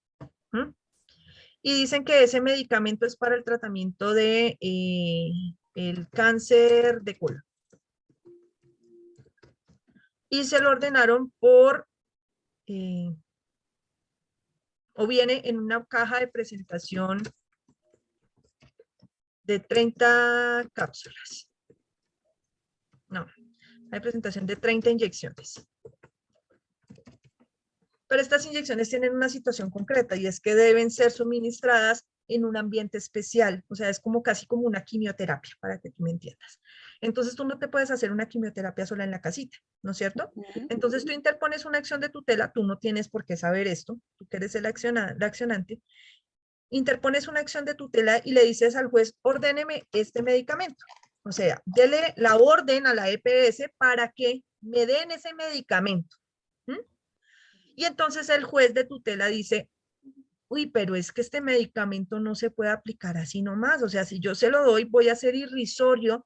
Y dicen que ese medicamento es para el tratamiento de el cáncer de colon. Y se lo ordenaron por, o viene en una caja de presentación de 30 cápsulas. No, hay presentación de 30 inyecciones. Pero estas inyecciones tienen una situación concreta y es que deben ser suministradas en un ambiente especial. O sea, es como casi como una quimioterapia, para que tú me entiendas. Entonces tú no te puedes hacer una quimioterapia sola en la casita, ¿no es cierto? Entonces tú interpones una acción de tutela, tú no tienes por qué saber esto, tú que eres el accionante, interpones una acción de tutela y le dices al juez, ordéneme este medicamento. O sea, dele la orden a la EPS para que me den ese medicamento. Y entonces el juez de tutela dice, uy, pero es que este medicamento no se puede aplicar así nomás. O sea, si yo se lo doy, voy a hacer irrisorio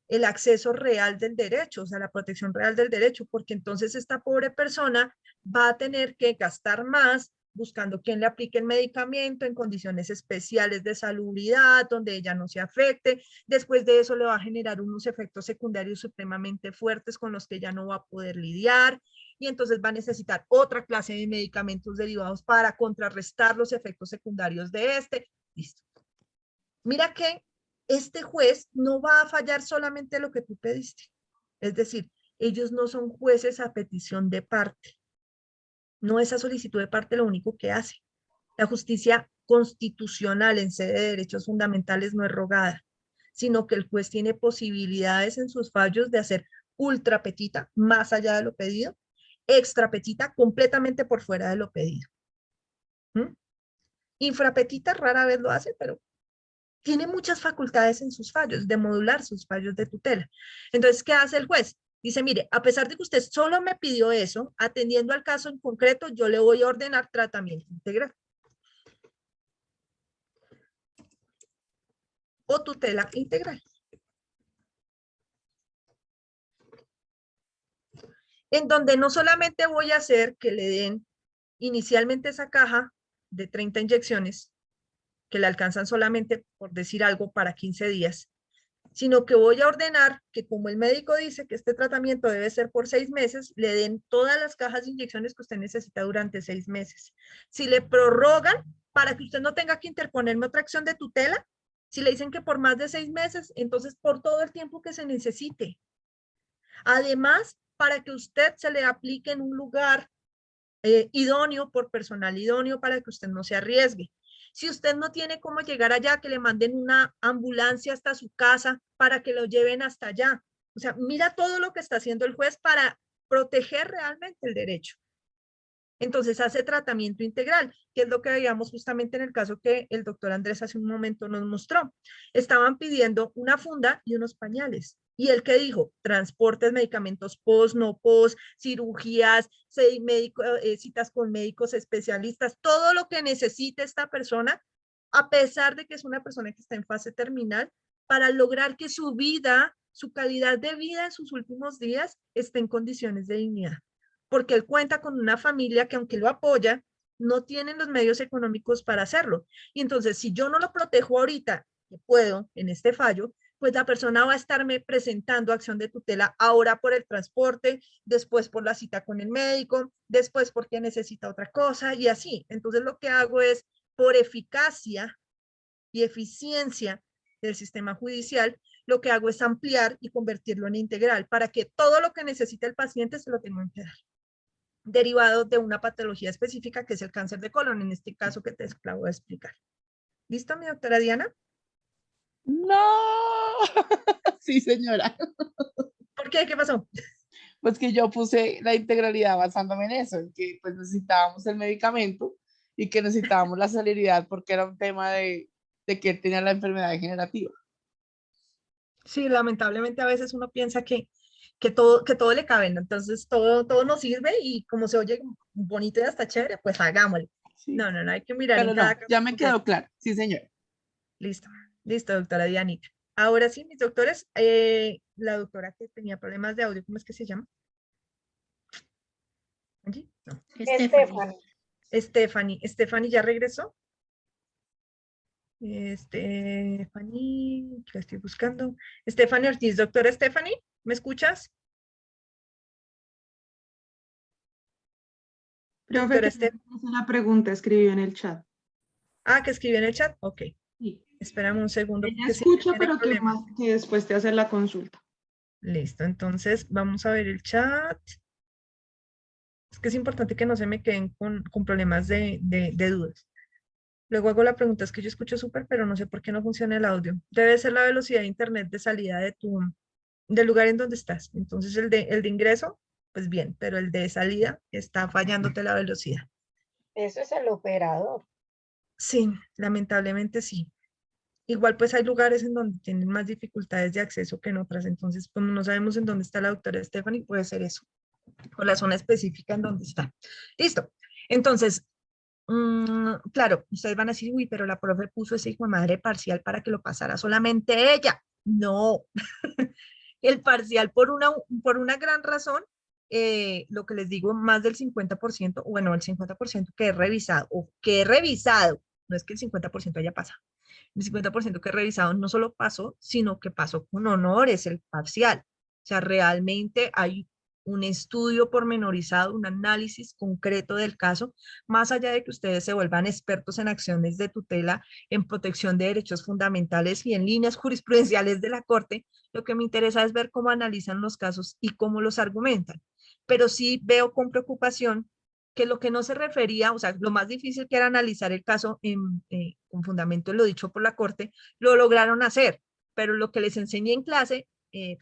el acceso real del derecho, o sea, la protección real del derecho, porque entonces esta pobre persona va a tener que gastar más buscando quién le aplique el medicamento en condiciones especiales de salubridad, donde ella no se afecte. Después de eso le va a generar unos efectos secundarios supremamente fuertes con los que ella no va a poder lidiar y entonces va a necesitar otra clase de medicamentos derivados para contrarrestar los efectos secundarios de este. Listo. Mira que este juez no va a fallar solamente lo que tú pediste. Es decir, ellos no son jueces a petición de parte. No esa solicitud de parte lo único que hace. La justicia constitucional en sede de derechos fundamentales no es rogada, sino que el juez tiene posibilidades en sus fallos de hacer ultra petita, más allá de lo pedido, extra petita, completamente por fuera de lo pedido. Infrapetita rara vez lo hace, pero tiene muchas facultades en sus fallos, de modular sus fallos de tutela. Entonces, ¿qué hace el juez? Dice, mire, a pesar de que usted solo me pidió eso, atendiendo al caso en concreto, yo le voy a ordenar tratamiento integral o tutela integral. En donde no solamente voy a hacer que le den inicialmente esa caja de 30 inyecciones, que le alcanzan solamente, por decir algo, para 15 días, sino que voy a ordenar que como el médico dice que este tratamiento debe ser por 6 meses, le den todas las cajas de inyecciones que usted necesita durante 6 meses. Si le prorrogan para que usted no tenga que interponerme otra acción de tutela, si le dicen que por más de 6 meses, entonces por todo el tiempo que se necesite. Además, para que usted se le aplique en un lugar idóneo, por personal idóneo, para que usted no se arriesgue. Si usted no tiene cómo llegar allá, que le manden una ambulancia hasta su casa para que lo lleven hasta allá. O sea, mira todo lo que está haciendo el juez para proteger realmente el derecho. Entonces hace tratamiento integral, que es lo que veíamos justamente en el caso que el doctor Andrés hace un momento nos mostró. Estaban pidiendo una funda y unos pañales. Y él que dijo, transportes, medicamentos post, no post, cirugías, citas con médicos especialistas, todo lo que necesite esta persona, a pesar de que es una persona que está en fase terminal, para lograr que su vida, su calidad de vida en sus últimos días esté en condiciones de dignidad. Porque él cuenta con una familia que aunque lo apoya, no tienen los medios económicos para hacerlo. Y entonces, si yo no lo protejo ahorita, que puedo, en este fallo, pues la persona va a estarme presentando acción de tutela ahora por el transporte, después por la cita con el médico, después porque necesita otra cosa y así. Entonces lo que hago es, por eficacia y eficiencia del sistema judicial, lo que hago es ampliar y convertirlo en integral para que todo lo que necesita el paciente se lo tengan que dar, derivado de una patología específica que es el cáncer de colon, en este caso que te acabo de explicar. ¿Listo, mi doctora Diana? ¡No! Sí, señora. ¿Por qué? ¿Qué pasó? Pues que yo puse la integralidad basándome en eso, en que pues necesitábamos el medicamento y que necesitábamos la celeridad porque era un tema de que él tenía la enfermedad degenerativa. Sí, lamentablemente a veces uno piensa que todo le cabe, ¿no? Entonces todo nos sirve y como se oye bonito y hasta chévere, pues hagámoslo. Sí. No, hay que mirar Pero en no, cada caso. ya me quedó claro. Sí, señor. Listo, doctora Dianita. Ahora sí, mis doctores, la doctora que tenía problemas de audio, ¿cómo es que se llama? ¿Angie? No. Stephanie ya regresó. Stephanie, la estoy buscando. Stephanie Ortiz, doctora Stephanie, ¿me escuchas? Profe, hacer una pregunta, escribió en el chat. Ah, que escribió en el chat, ok. Sí. Espérame un segundo. Ella escucha, pero que después te hace la consulta. Listo, entonces vamos a ver el chat. Es que es importante que no se me queden con problemas de dudas. Luego hago la pregunta, es que yo escucho súper, pero no sé por qué no funciona el audio. Debe ser la velocidad de internet de salida del lugar en donde estás. Entonces el de ingreso, pues bien, pero el de salida está fallándote la velocidad. Eso es el operador. Sí, lamentablemente sí. Igual pues hay lugares en donde tienen más dificultades de acceso que en otras. Entonces, como no sabemos en dónde está la doctora Stephanie, puede ser eso. O la zona específica en donde está. Listo. Entonces, claro, ustedes van a decir, uy, pero la profe puso ese hijo de madre parcial para que lo pasara solamente ella. No, el parcial por una gran razón, lo que les digo, más del 50%, bueno, el 50% que he revisado, no es que el 50% haya pasado, el 50% que he revisado no solo pasó, sino que pasó con honores el parcial. O sea, realmente hay un estudio pormenorizado, un análisis concreto del caso, más allá de que ustedes se vuelvan expertos en acciones de tutela, en protección de derechos fundamentales y en líneas jurisprudenciales de la Corte, lo que me interesa es ver cómo analizan los casos y cómo los argumentan. Pero sí veo con preocupación que lo que no se refería, o sea, lo más difícil que era analizar el caso con fundamento en lo dicho por la Corte, lo lograron hacer, pero lo que les enseñé en clase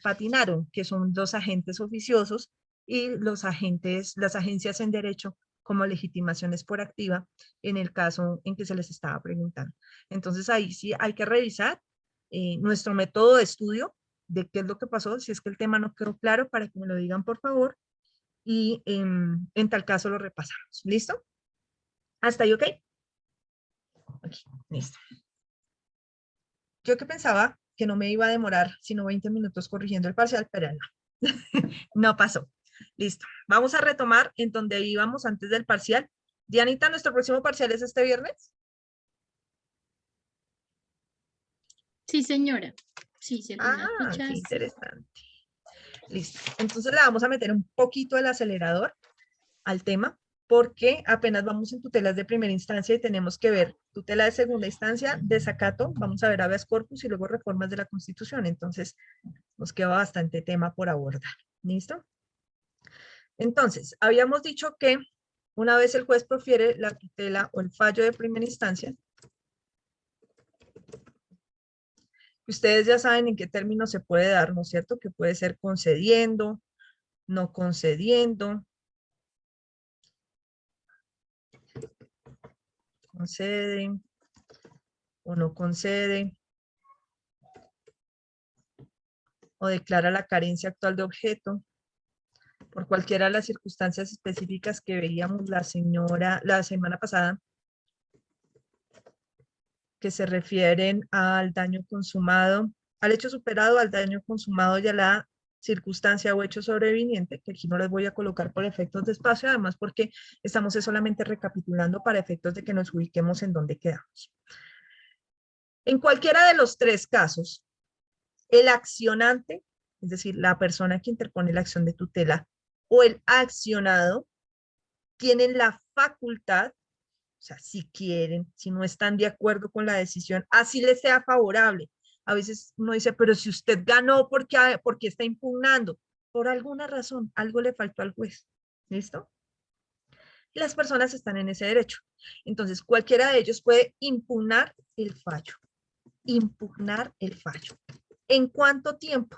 patinaron, que son los agentes oficiosos y las agencias en derecho como legitimaciones por activa en el caso en que se les estaba preguntando. Entonces ahí sí hay que revisar nuestro método de estudio, de qué es lo que pasó, si es que el tema no quedó claro, para que me lo digan por favor, y en tal caso lo repasamos. ¿Listo? ¿Hasta ahí ok? Ok, listo. Yo que pensaba que no me iba a demorar sino 20 minutos corrigiendo el parcial, pero no, no pasó. Listo, vamos a retomar en donde íbamos antes del parcial. Dianita, ¿nuestro próximo parcial es este viernes? Sí, señora. Sí, según las Ah, fichas. qué interesante. Listo, entonces le vamos a meter un poquito el acelerador al tema, porque apenas vamos en tutelas de primera instancia y tenemos que ver tutela de segunda instancia, desacato, vamos a ver habeas corpus y luego reformas de la Constitución. Entonces, nos queda bastante tema por abordar. ¿Listo? Entonces, habíamos dicho que una vez el juez profiere la tutela o el fallo de primera instancia, ustedes ya saben en qué término se puede dar, ¿no es cierto? Que puede ser concediendo, no concediendo, concede o no concede, o declara la carencia actual de objeto, por cualquiera de las circunstancias específicas que veíamos la semana pasada, que se refieren al daño consumado, al hecho superado, al daño consumado y a la circunstancia o hecho sobreviniente, que aquí no les voy a colocar por efectos de espacio, además porque estamos solamente recapitulando para efectos de que nos ubiquemos en donde quedamos. En cualquiera de los tres casos, el accionante, es decir, la persona que interpone la acción de tutela, o el accionado, tienen la facultad, o sea, si quieren, si no están de acuerdo con la decisión, así les sea favorable. A veces uno dice, pero si usted ganó, ¿por qué está impugnando? Por alguna razón, algo le faltó al juez. ¿Listo? Y las personas están en ese derecho. Entonces, cualquiera de ellos puede impugnar el fallo. Impugnar el fallo. ¿En cuánto tiempo?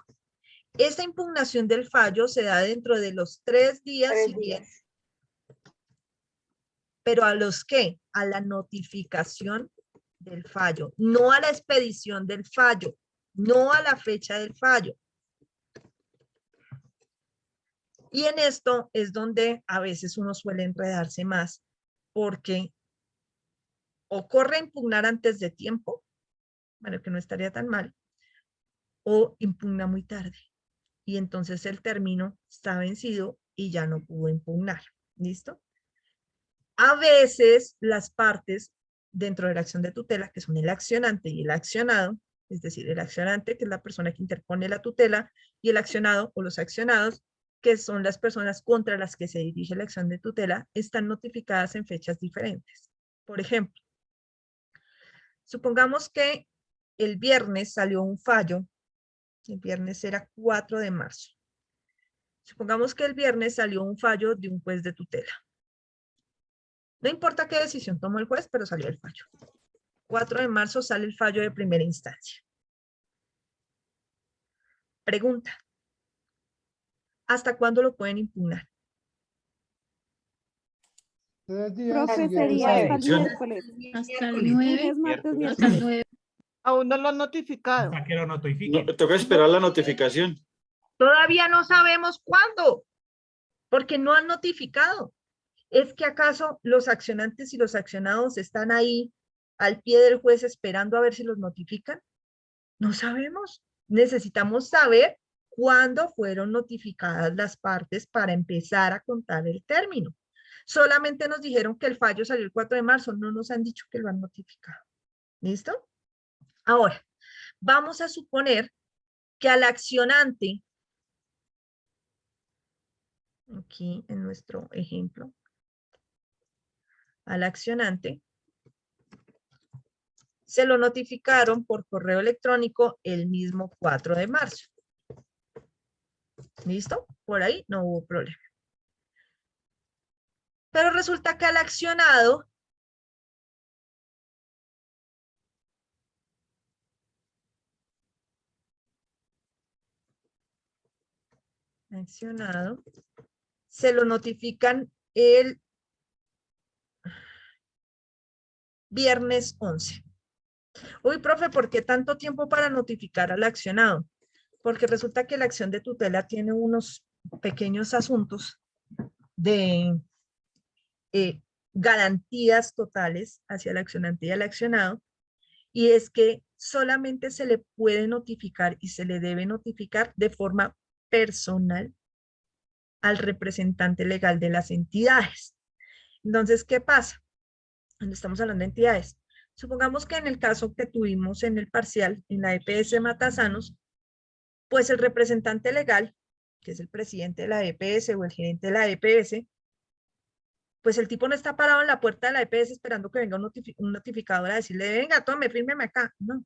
Esta impugnación del fallo se da dentro de los 3 días siguientes. ¿Pero a los qué? A la notificación del fallo, no a la expedición del fallo, no a la fecha del fallo. Y en esto es donde a veces uno suele enredarse más, porque o corre a impugnar antes de tiempo, bueno, que no estaría tan mal, o impugna muy tarde. Y entonces el término está vencido y ya no pudo impugnar. ¿Listo? A veces las partes dentro de la acción de tutela, que son el accionante y el accionado, es decir, el accionante, que es la persona que interpone la tutela, y el accionado o los accionados, que son las personas contra las que se dirige la acción de tutela, están notificadas en fechas diferentes. Por ejemplo, supongamos que el viernes salió un fallo, el viernes era 4 de marzo. Supongamos que el viernes salió un fallo de un juez de tutela. No importa qué decisión tomó el juez, pero salió el fallo. 4 de marzo sale el fallo de primera instancia. Pregunta. ¿Hasta cuándo lo pueden impugnar? Profe, sería hasta el miércoles. Hasta el 9. Lunes, martes, Hasta el miércoles. 9. Aún no lo han notificado. No, toca esperar la notificación. Todavía no sabemos cuándo, porque no han notificado. ¿Es que acaso los accionantes y los accionados están ahí al pie del juez esperando a ver si los notifican? No sabemos. Necesitamos saber cuándo fueron notificadas las partes para empezar a contar el término. Solamente nos dijeron que el fallo salió el 4 de marzo, no nos han dicho que lo han notificado. ¿Listo? Ahora, vamos a suponer que al accionante, aquí en nuestro ejemplo, al accionante, se lo notificaron por correo electrónico el mismo 4 de marzo. ¿Listo? Por ahí no hubo problema. Pero resulta que al accionado se lo notifican el viernes 11. Uy, profe, ¿por qué tanto tiempo para notificar al accionado? porque resulta que la acción de tutela tiene unos pequeños asuntos de garantías totales hacia el accionante y el accionado, y es que solamente se le puede notificar y se le debe notificar de forma personal al representante legal de las entidades. Entonces, ¿qué pasa? Cuando estamos hablando de entidades, supongamos que en el caso que tuvimos en el parcial, en la EPS Matasanos, pues el representante legal, que es el presidente de la EPS o el gerente de la EPS, pues el tipo no está parado en la puerta de la EPS esperando que venga un notificador a decirle, venga, tome, fírmeme acá. No.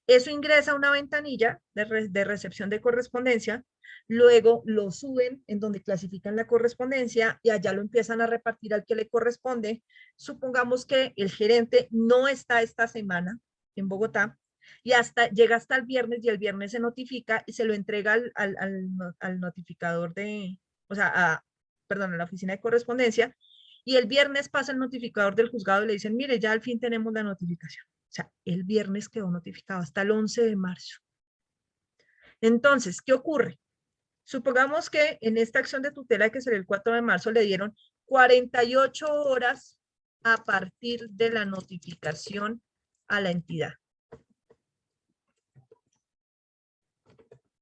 Eso ingresa a una ventanilla de recepción de correspondencia, luego lo suben en donde clasifican la correspondencia y allá lo empiezan a repartir al que le corresponde. Supongamos que el gerente no está esta semana en Bogotá y llega hasta el viernes y el viernes se notifica y se lo entrega al notificador perdón, a la oficina de correspondencia, y el viernes pasa el notificador del juzgado y le dicen, mire, ya al fin tenemos la notificación. O sea, el viernes quedó notificado hasta el 11 de marzo. Entonces, ¿qué ocurre? Supongamos que en esta acción de tutela que sería el 4 de marzo le dieron 48 horas a partir de la notificación a la entidad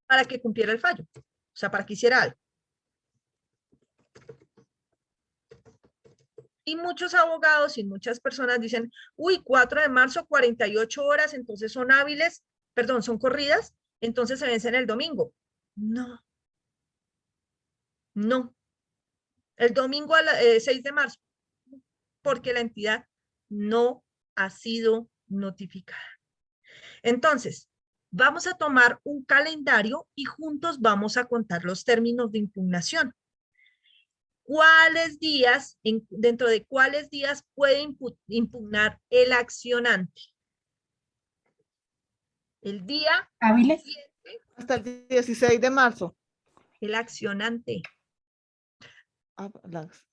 para que cumpliera el fallo, o sea, para que hiciera algo. Y muchos abogados y muchas personas dicen, uy, 4 de marzo, 48 horas, entonces son hábiles, perdón, son corridas, entonces se vencen el domingo. No. No. El domingo 6 de marzo, porque la entidad no ha sido notificada. Entonces, vamos a tomar un calendario y juntos vamos a contar los términos de impugnación. ¿Cuáles días, dentro de cuáles días puede impugnar el accionante? El día hábiles hasta el 16 de marzo. El accionante.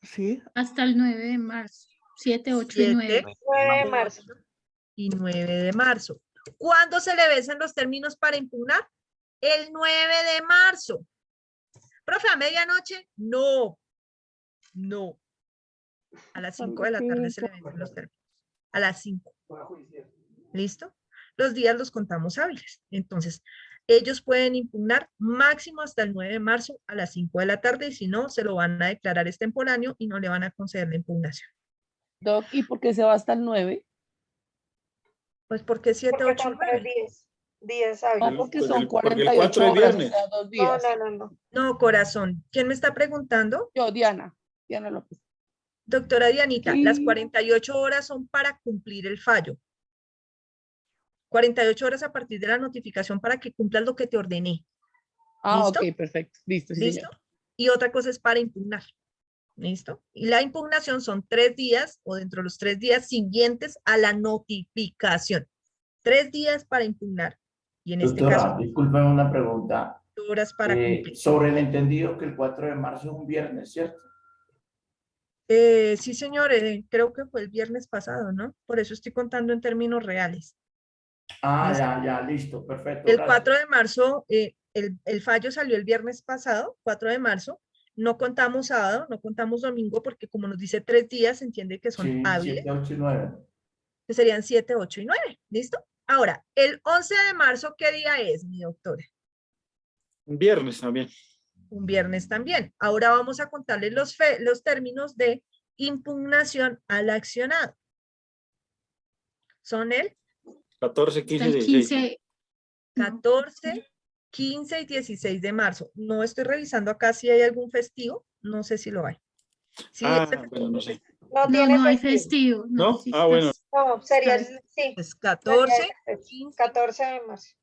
Sí. Hasta el 9 de marzo. 7, 8 y 9. 9 de marzo. Y 9 de marzo. ¿Cuándo se le vencen los términos para impugnar? El 9 de marzo. ¿Profe, a medianoche? No. No. A las 5 de la tarde se le vencen los términos. A las 5. ¿Listo? Los días los contamos hábiles. Entonces, ellos pueden impugnar máximo hasta el 9 de marzo a las 5 de la tarde y si no, se lo van a declarar extemporáneo y no le van a conceder la impugnación. Doc, ¿y por qué se va hasta el 9? Pues porque 7, Porque 8 y son 9. 3 días hábiles. No, porque Pues son el 4 es 48 horas, o viernes. sea, 2 días. No. No, corazón. ¿Quién me está preguntando? Yo, Diana López. Doctora Dianita, Sí. las 48 horas son para cumplir el fallo. 48 horas a partir de la notificación para que cumplas lo que te ordené. Ah, ¿Listo? ok, perfecto. Listo, sí, ¿Listo? señor. Y otra cosa es para impugnar. ¿Listo? Y la impugnación son 3 días o dentro de los 3 días siguientes a la notificación. 3 días para impugnar. Y en este Doctora, caso, discúlpeme una pregunta. horas para cumplir. Sobre el entendido que el 4 de marzo es un viernes, ¿cierto? Sí, señor, creo que fue el viernes pasado, ¿no? Por eso estoy contando en términos reales. Ah, ¿Listo? ya, listo, perfecto. El Gracias. 4 de marzo, el fallo salió el viernes pasado, 4 de marzo. No contamos sábado, no contamos domingo, porque como nos dice 3 días, se entiende que son Sí, hábiles. 7, 8 y 9. Que serían 7, 8 y 9. ¿Listo? Ahora, el 11 de marzo, ¿qué día es, mi doctora? Un viernes también. Un viernes también. Ahora vamos a contarles los términos de impugnación al accionado. Son el 14, 15 y 16. 14, 15 y 16 de marzo. No estoy revisando acá si hay algún festivo. No sé si lo hay. ¿Sí? Bueno, no sé. No hay festivo. ¿No? Sí, Bueno. No, sería el, sí. Es 14, 14 de marzo.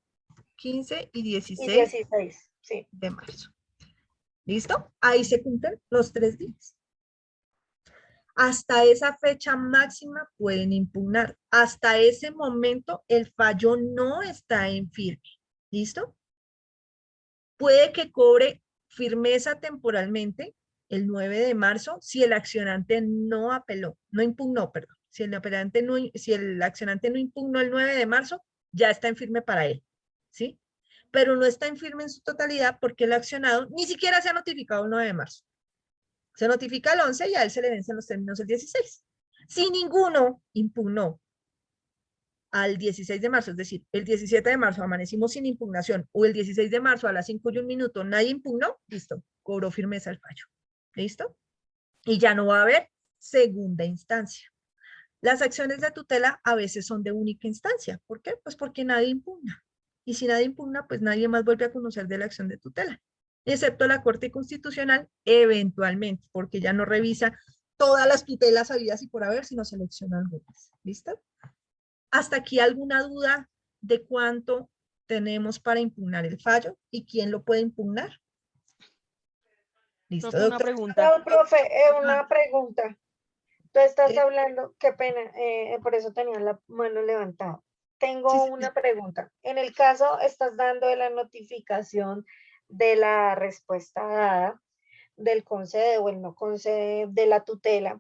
15 y 16, Y 16, sí. de marzo. ¿Listo? Ahí se cumplen los 3 días. Hasta esa fecha máxima pueden impugnar. Hasta ese momento el fallo no está en firme. ¿Listo? Puede que cobre firmeza temporalmente el 9 de marzo si el accionante no apeló, no impugnó, perdón. Si el accionante no impugnó el 9 de marzo, ya está en firme para él. ¿Sí? pero no está en firme en su totalidad porque el accionado ni siquiera se ha notificado el 9 de marzo. Se notifica el 11 y a él se le vencen los términos el 16. Si ninguno impugnó al 16 de marzo, es decir, el 17 de marzo amanecimos sin impugnación o el 16 de marzo a las 5:01 nadie impugnó, listo, cobró firmeza el fallo. ¿Listo? Y ya no va a haber segunda instancia. Las acciones de tutela a veces son de única instancia. ¿Por qué? Pues porque nadie impugna. Y si nadie impugna, pues nadie más vuelve a conocer de la acción de tutela, excepto la Corte Constitucional eventualmente, porque ya no revisa todas las tutelas habidas y por haber, sino selecciona algunas. ¿Listo? ¿Hasta aquí alguna duda de cuánto tenemos para impugnar el fallo y quién lo puede impugnar? ¿Listo, Profe, una doctor? pregunta. No, profe, una pregunta. Tú estás hablando, qué pena, por eso tenía la mano levantada. Tengo una pregunta. En el caso, estás dando de la notificación de la respuesta dada, del concede o el no concede de la tutela,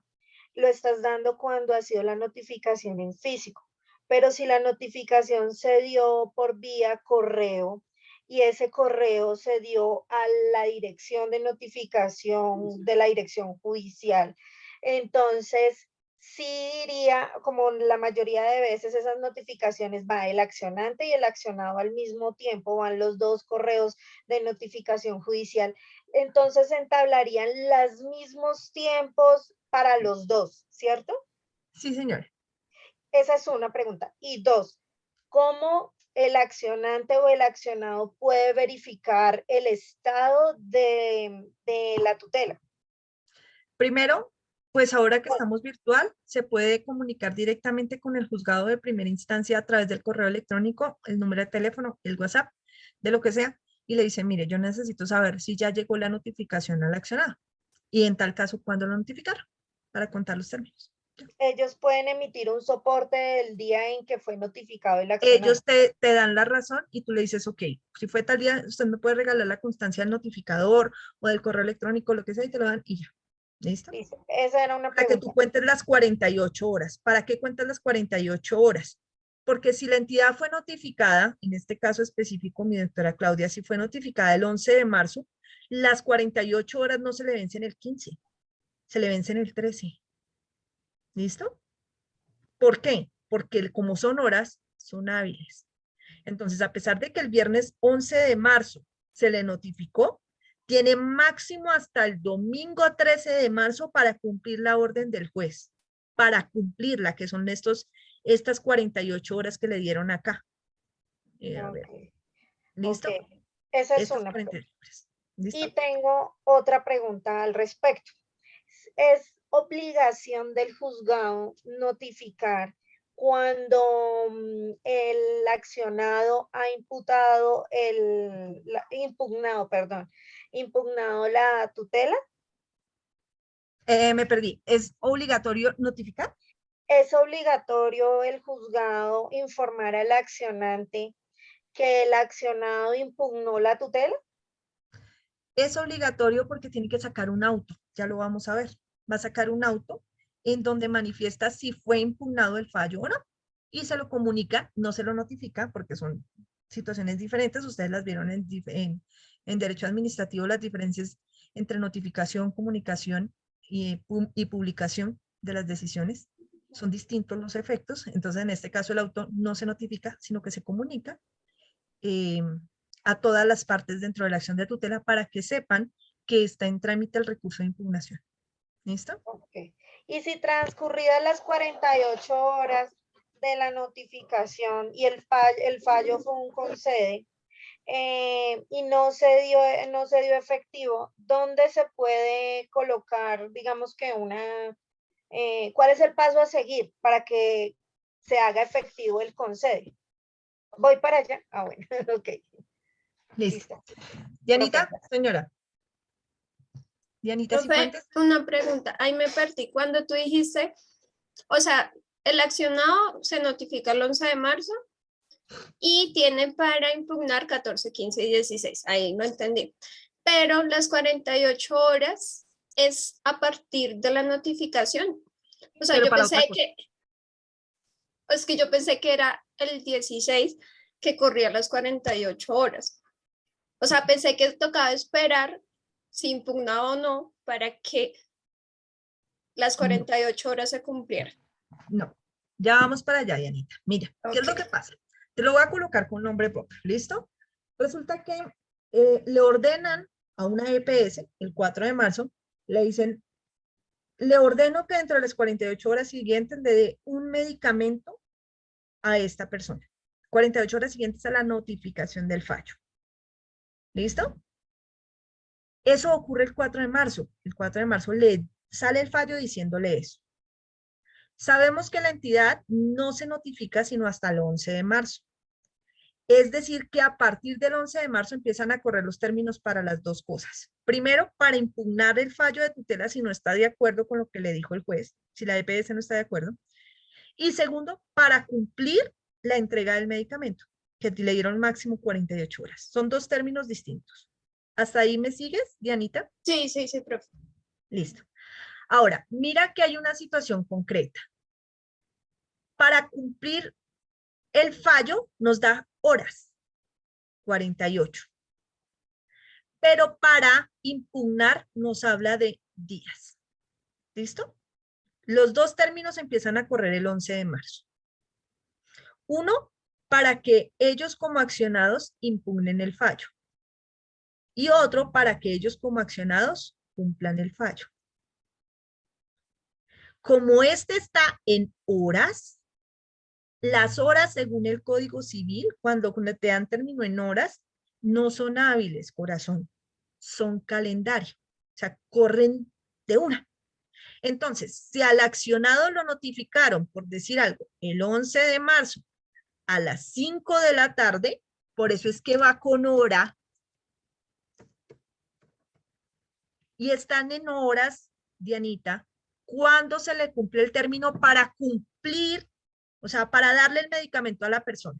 lo estás dando cuando ha sido la notificación en físico. Pero si la notificación se dio por vía correo y ese correo se dio a la dirección de notificación de la dirección judicial, entonces sí diría, como la mayoría de veces esas notificaciones va el accionante y el accionado al mismo tiempo, van los dos correos de notificación judicial, entonces entablarían los mismos tiempos para los dos, ¿cierto? Sí, señor. Esa es una pregunta. Y dos, ¿cómo el accionante o el accionado puede verificar el estado de la tutela? Primero, pues ahora que estamos virtual, se puede comunicar directamente con el juzgado de primera instancia a través del correo electrónico, el número de teléfono, el WhatsApp, de lo que sea, y le dice, mire, yo necesito saber si ya llegó la notificación al accionado. Y en tal caso, ¿cuándo lo notificaron? Para contar los términos. Ellos pueden emitir un soporte del día en que fue notificado el accionado. Ellos te dan la razón y tú le dices, ok, si fue tal día, usted me puede regalar la constancia del notificador o del correo electrónico, lo que sea, y te lo dan y ya. ¿Listo? Listo. Esa era una Para pregunta. que tú cuentes las 48 horas. ¿Para qué cuentas las 48 horas? Porque si la entidad fue notificada, en este caso específico, mi doctora Claudia, si fue notificada el 11 de marzo, las 48 horas no se le vencen el 15, se le vencen el 13. ¿Listo? ¿Por qué? Porque como son horas, son hábiles. Entonces, a pesar de que el viernes 11 de marzo se le notificó, tiene máximo hasta el domingo 13 de marzo para cumplir la orden del juez, para cumplirla, que son estas 48 horas que le dieron acá. A ver. ¿Listo? Okay. Esa es estas una 48 horas. ¿Listo? Y tengo otra pregunta al respecto. ¿Es obligación del juzgado notificar cuando el accionado ha impugnado la tutela? Me perdí. ¿Es obligatorio notificar? ¿Es obligatorio el juzgado informar al accionante que el accionado impugnó la tutela? Es obligatorio porque tiene que sacar un auto, ya lo vamos a ver. Va a sacar un auto en donde manifiesta si fue impugnado el fallo o no. Y se lo comunica, no se lo notifica porque son situaciones diferentes. Ustedes las vieron en derecho administrativo, las diferencias entre notificación, comunicación y publicación de las decisiones. Son distintos los efectos. Entonces, en este caso, el auto no se notifica, sino que se comunica a todas las partes dentro de la acción de tutela para que sepan que está en trámite el recurso de impugnación. ¿Listo? Okay. Y si transcurridas las 48 horas de la notificación y el fallo fue un concede y no se dio efectivo, ¿dónde se puede colocar, digamos que cuál es el paso a seguir para que se haga efectivo el concede? ¿Voy para allá? Ah, bueno, ok. Listo. Dianita, señora. Dianita, Profe, una pregunta, ahí me perdí. Cuando tú dijiste, o sea, el accionado se notifica el 11 de marzo y tiene para impugnar 14, 15 y 16. Ahí no entendí. Pero las 48 horas es a partir de la notificación. O sea, yo pensé que era el 16, que corría las 48 horas. O sea, pensé que tocaba esperar si impugnaba o no para que las 48 horas se cumplieran. No, ya vamos para allá, Dianita. Mira, ¿qué es lo que pasa? Te lo voy a colocar con nombre propio, ¿listo? Resulta que le ordenan a una EPS el 4 de marzo, le dicen, le ordeno que dentro de las 48 horas siguientes le dé un medicamento a esta persona. 48 horas siguientes a la notificación del fallo. ¿Listo? Eso ocurre el 4 de marzo. El 4 de marzo le sale el fallo diciéndole eso. Sabemos que la entidad no se notifica sino hasta el 11 de marzo. Es decir, que a partir del 11 de marzo empiezan a correr los términos para las dos cosas. Primero, para impugnar el fallo de tutela si no está de acuerdo con lo que le dijo el juez, si la EPS no está de acuerdo. Y segundo, para cumplir la entrega del medicamento, que le dieron máximo 48 horas. Son dos términos distintos. ¿Hasta ahí me sigues, Dianita? Sí, sí, sí, profe. Listo. Ahora, mira que hay una situación concreta. Para cumplir el fallo nos da horas, 48. Pero para impugnar nos habla de días. ¿Listo? Los dos términos empiezan a correr el 11 de marzo. Uno, para que ellos como accionados impugnen el fallo. Y otro, para que ellos como accionados cumplan el fallo. Como este está en horas, las horas según el Código Civil, cuando te dan término en horas, no son hábiles, corazón, son calendario. O sea, corren de una. Entonces, si al accionado lo notificaron, por decir algo, el 11 de marzo a las 5 de la tarde, por eso es que va con hora, y están en horas, Dianita, cuando se le cumple el término para cumplir, o sea, para darle el medicamento a la persona.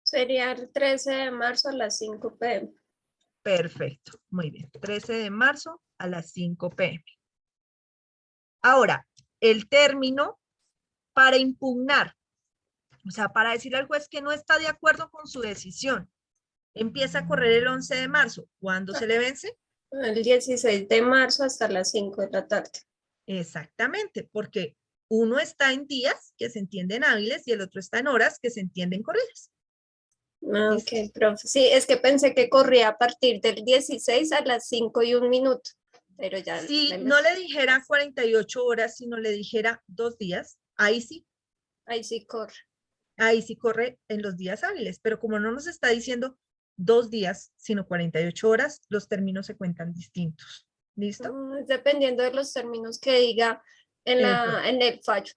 Sería el 13 de marzo a las 5 p.m. Perfecto, muy bien. 13 de marzo a las 5 p.m. Ahora, el término para impugnar, o sea, para decirle al juez que no está de acuerdo con su decisión, empieza a correr el 11 de marzo. ¿Cuándo se le vence? El 16 de marzo hasta las 5 de la tarde. Exactamente, porque uno está en días que se entienden hábiles y el otro está en horas que se entienden corridas. Ok, profe. Sí, es que pensé que corría a partir del 16 a las 5 y 1 minuto. Pero ya. Si no le dijera 48 horas, sino le dijera 2 días, ahí sí. Ahí sí corre. Ahí sí corre en los días hábiles, pero como no nos está diciendo 2 días, sino 48 horas, los términos se cuentan distintos. ¿Listo? Dependiendo de los términos que diga en el fallo.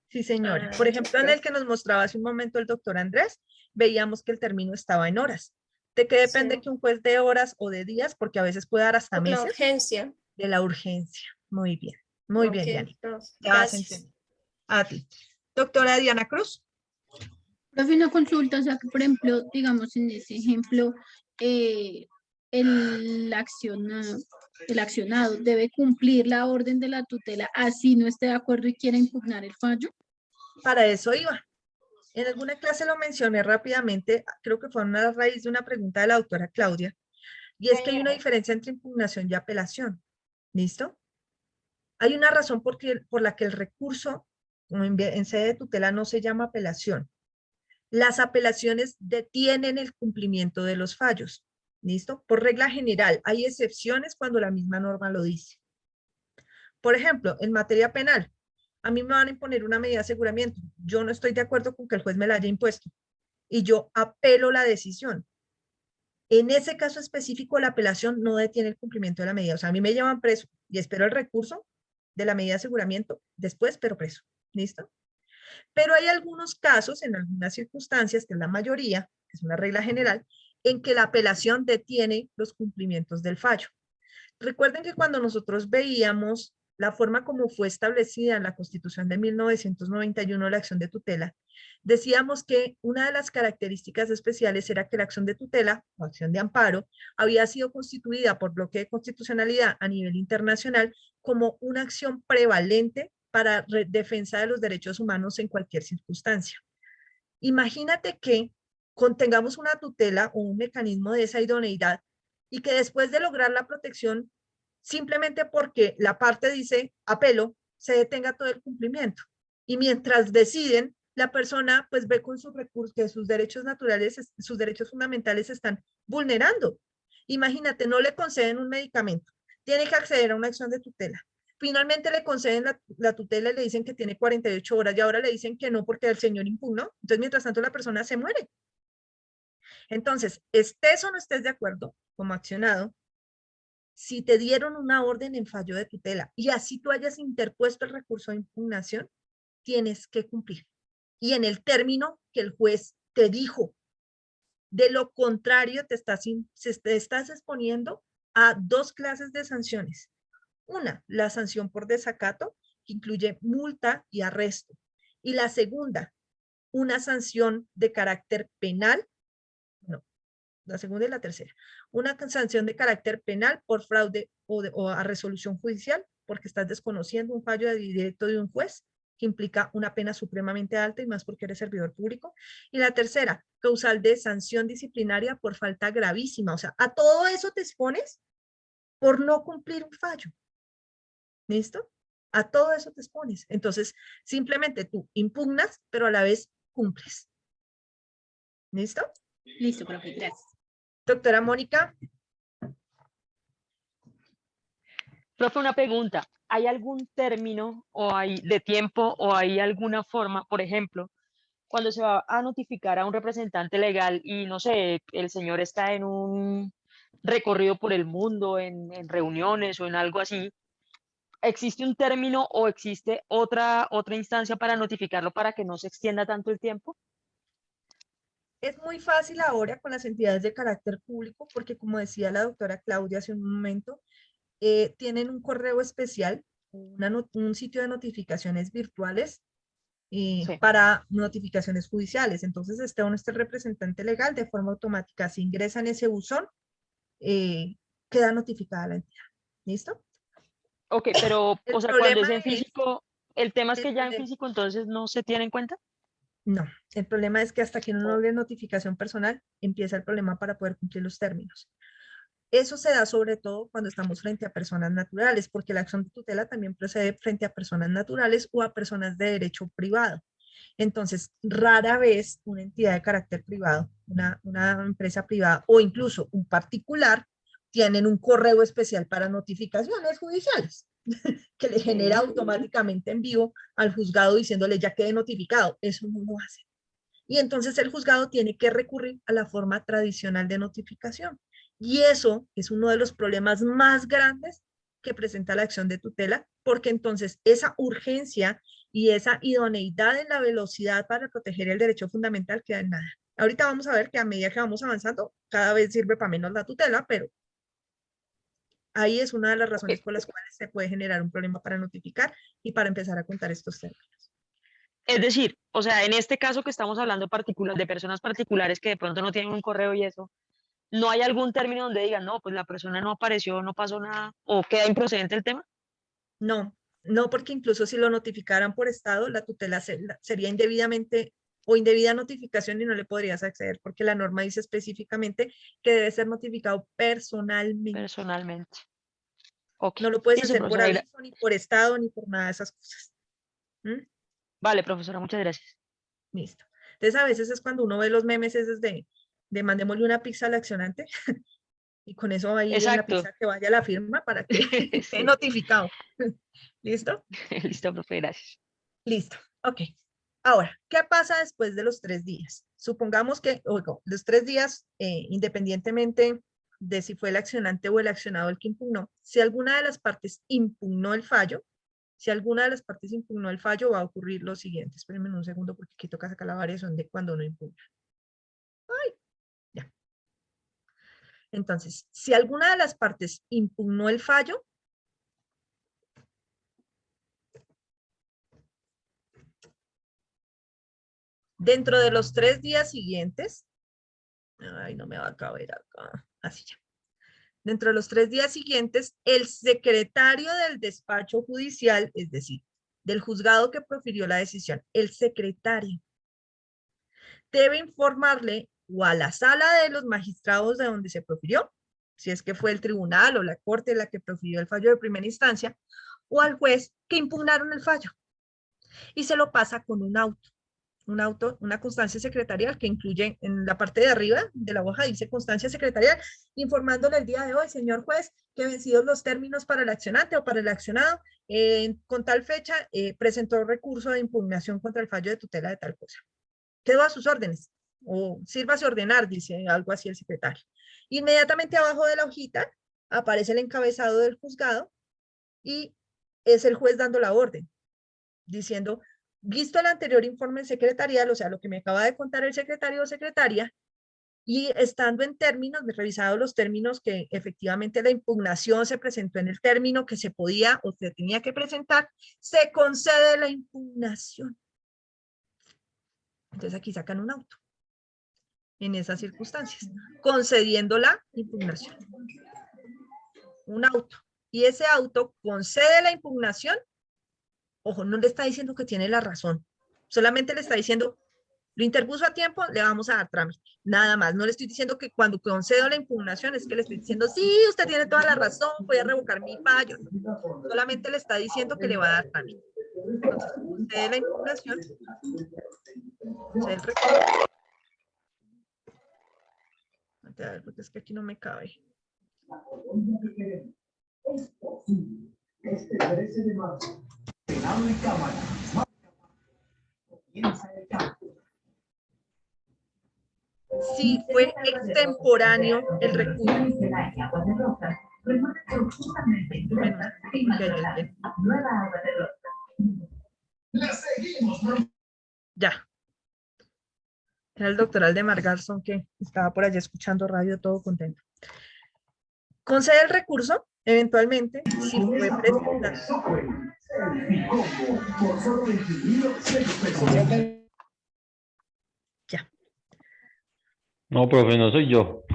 Sí, señora. Por ejemplo, en el que nos mostraba hace un momento el doctor Andrés, veíamos que el término estaba en horas. ¿De qué depende que un juez de horas o de días? Porque a veces puede dar hasta meses. La urgencia. De la urgencia. Muy bien. Muy bien, Diana. Ya vas a entender. A ti. Doctora Diana Cruz. Profe, una consulta, o sea que por ejemplo, digamos en ese ejemplo, el accionado debe cumplir la orden de la tutela así no esté de acuerdo y quiera impugnar el fallo. Para eso iba. En alguna clase lo mencioné rápidamente, creo que fue a raíz de una pregunta de la doctora Claudia, y es que hay una diferencia entre impugnación y apelación. ¿Listo? Hay una razón por la que el recurso en sede de tutela no se llama apelación. Las apelaciones detienen el cumplimiento de los fallos. ¿Listo? Por regla general, hay excepciones cuando la misma norma lo dice. Por ejemplo, en materia penal, a mí me van a imponer una medida de aseguramiento. Yo no estoy de acuerdo con que el juez me la haya impuesto y yo apelo la decisión. En ese caso específico, la apelación no detiene el cumplimiento de la medida. O sea, a mí me llevan preso y espero el recurso de la medida de aseguramiento después, pero preso. ¿Listo? Pero hay algunos casos, en algunas circunstancias, que es la mayoría, que es una regla general, en que la apelación detiene los cumplimientos del fallo. Recuerden que cuando nosotros veíamos la forma como fue establecida en la Constitución de 1991 la acción de tutela, decíamos que una de las características especiales era que la acción de tutela o acción de amparo había sido constituida por bloque de constitucionalidad a nivel internacional como una acción prevalente para defensa de los derechos humanos en cualquier circunstancia. Imagínate que tengamos una tutela o un mecanismo de esa idoneidad y que después de lograr la protección, simplemente porque la parte dice apelo, se detenga todo el cumplimiento. Y mientras deciden, la persona pues ve con sus recursos que sus derechos naturales, sus derechos fundamentales se están vulnerando. Imagínate, no le conceden un medicamento, tiene que acceder a una acción de tutela. Finalmente le conceden la tutela y le dicen que tiene 48 horas y ahora le dicen que no porque el señor impugnó. Entonces, mientras tanto, la persona se muere. Entonces, estés o no estés de acuerdo como accionado, si te dieron una orden en fallo de tutela y así tú hayas interpuesto el recurso de impugnación, tienes que cumplir. Y en el término que el juez te dijo. De lo contrario, te estás exponiendo a dos clases de sanciones. Una, la sanción por desacato, que incluye multa y arresto. Y la segunda, una sanción de carácter penal. No, la segunda y la tercera. Una sanción de carácter penal por fraude o a resolución judicial, porque estás desconociendo un fallo directo de un juez, que implica una pena supremamente alta y más porque eres servidor público. Y la tercera, causal de sanción disciplinaria por falta gravísima. O sea, a todo eso te expones por no cumplir un fallo. ¿Listo? A todo eso te expones. Entonces, simplemente tú impugnas, pero a la vez cumples. ¿Listo? Listo, profe, gracias. Doctora Mónica. Profe, una pregunta. ¿Hay algún término o hay de tiempo o hay alguna forma, por ejemplo, cuando se va a notificar a un representante legal y no sé, el señor está en un recorrido por el mundo, en reuniones o en algo así, ¿existe un término o existe otra instancia para notificarlo para que no se extienda tanto el tiempo? Es muy fácil ahora con las entidades de carácter público porque, como decía la doctora Claudia hace un momento, tienen un correo especial, un sitio de notificaciones virtuales para notificaciones judiciales. Entonces, esté o no esté el representante legal, de forma automática, si ingresa en ese buzón, queda notificada la entidad. ¿Listo? Ok, pero, o sea, cuando es en físico, el tema es que ya en problema- físico entonces no se tiene en cuenta. No, el problema es que hasta que uno no logre notificación personal, empieza el problema para poder cumplir los términos. Eso se da sobre todo cuando estamos frente a personas naturales, porque la acción de tutela también procede frente a personas naturales o a personas de derecho privado. Entonces, rara vez una entidad de carácter privado, una empresa privada o incluso un particular, tienen un correo especial para notificaciones judiciales que le genera automáticamente envío al juzgado diciéndole ya quede notificado. Eso no lo hace. Y entonces el juzgado tiene que recurrir a la forma tradicional de notificación. Y eso es uno de los problemas más grandes que presenta la acción de tutela, porque entonces esa urgencia y esa idoneidad en la velocidad para proteger el derecho fundamental queda en nada. Ahorita vamos a ver que a medida que vamos avanzando, cada vez sirve para menos la tutela, pero ahí es una de las razones por las cuales se puede generar un problema para notificar y para empezar a contar estos términos. Es decir, o sea, en este caso que estamos hablando de personas particulares que de pronto no tienen un correo y eso, ¿no hay algún término donde digan, no, pues la persona no apareció, no pasó nada, o queda improcedente el tema? No, no, porque incluso si lo notificaran por estado, la tutela sería indebidamente o indebida notificación y no le podrías acceder, porque la norma dice específicamente que debe ser notificado personalmente. Personalmente. Okay. No lo puedes Listo, hacer por profesora. aviso, ni por estado, ni por nada de esas cosas. Vale, profesora, muchas gracias. Listo. Entonces a veces es cuando uno ve los memes esos de mandémosle una pizza al accionante y con eso ahí en la pizza que vaya la firma para que esté notificado. ¿Listo? Listo, profe, gracias. Listo, ok. Ahora, ¿qué pasa después de los 3 días? Supongamos que los 3 días, independientemente de si fue el accionante o el accionado el que impugnó, si alguna de las partes impugnó el fallo, va a ocurrir lo siguiente. Espérenme un segundo porque aquí toca sacar la variación de cuando uno impugna. Ay, ya. Entonces, si alguna de las partes impugnó el fallo, dentro de los 3 días siguientes, ay, no me va a caber acá, así ya. Dentro de los 3 días siguientes, el secretario del despacho judicial, es decir, del juzgado que profirió la decisión, el secretario, debe informarle o a la sala de los magistrados de donde se profirió, si es que fue el tribunal o la corte la que profirió el fallo de primera instancia, o al juez que impugnaron el fallo. Y se lo pasa con un auto, una constancia secretarial que incluye en la parte de arriba de la hoja, dice constancia secretarial, informándole el día de hoy, señor juez, que vencidos los términos para el accionante o para el accionado, con tal fecha presentó recurso de impugnación contra el fallo de tutela de tal cosa. Quedó a sus órdenes, o sírvase ordenar, dice algo así el secretario. Inmediatamente abajo de la hojita aparece el encabezado del juzgado y es el juez dando la orden, diciendo, visto el anterior informe secretarial, o sea, lo que me acaba de contar el secretario o secretaria, y estando en términos, revisado los términos que efectivamente la impugnación se presentó en el término que se podía o se tenía que presentar, se concede la impugnación. Entonces aquí sacan un auto, en esas circunstancias, concediendo la impugnación. Un auto. Y ese auto concede la impugnación. Ojo, no le está diciendo que tiene la razón, solamente le está diciendo, lo interpuso a tiempo, le vamos a dar trámite, nada más. No le estoy diciendo que cuando concedo la impugnación es que le estoy diciendo, sí, usted tiene toda la razón, voy a revocar mi fallo. Solamente le está diciendo que le va a dar trámite. Entonces, concede la impugnación, concede el recurso. A ver, porque es que aquí no me cabe. Este 13 de marzo, Senado y Cámara. Comienza el cambio. Si fue extemporáneo el recurso. Ya. Era el doctor Aldemar Garzón que estaba por allá escuchando radio todo contento. Concede el recurso, eventualmente, si fue presentado. Ya. No, profe, no soy yo.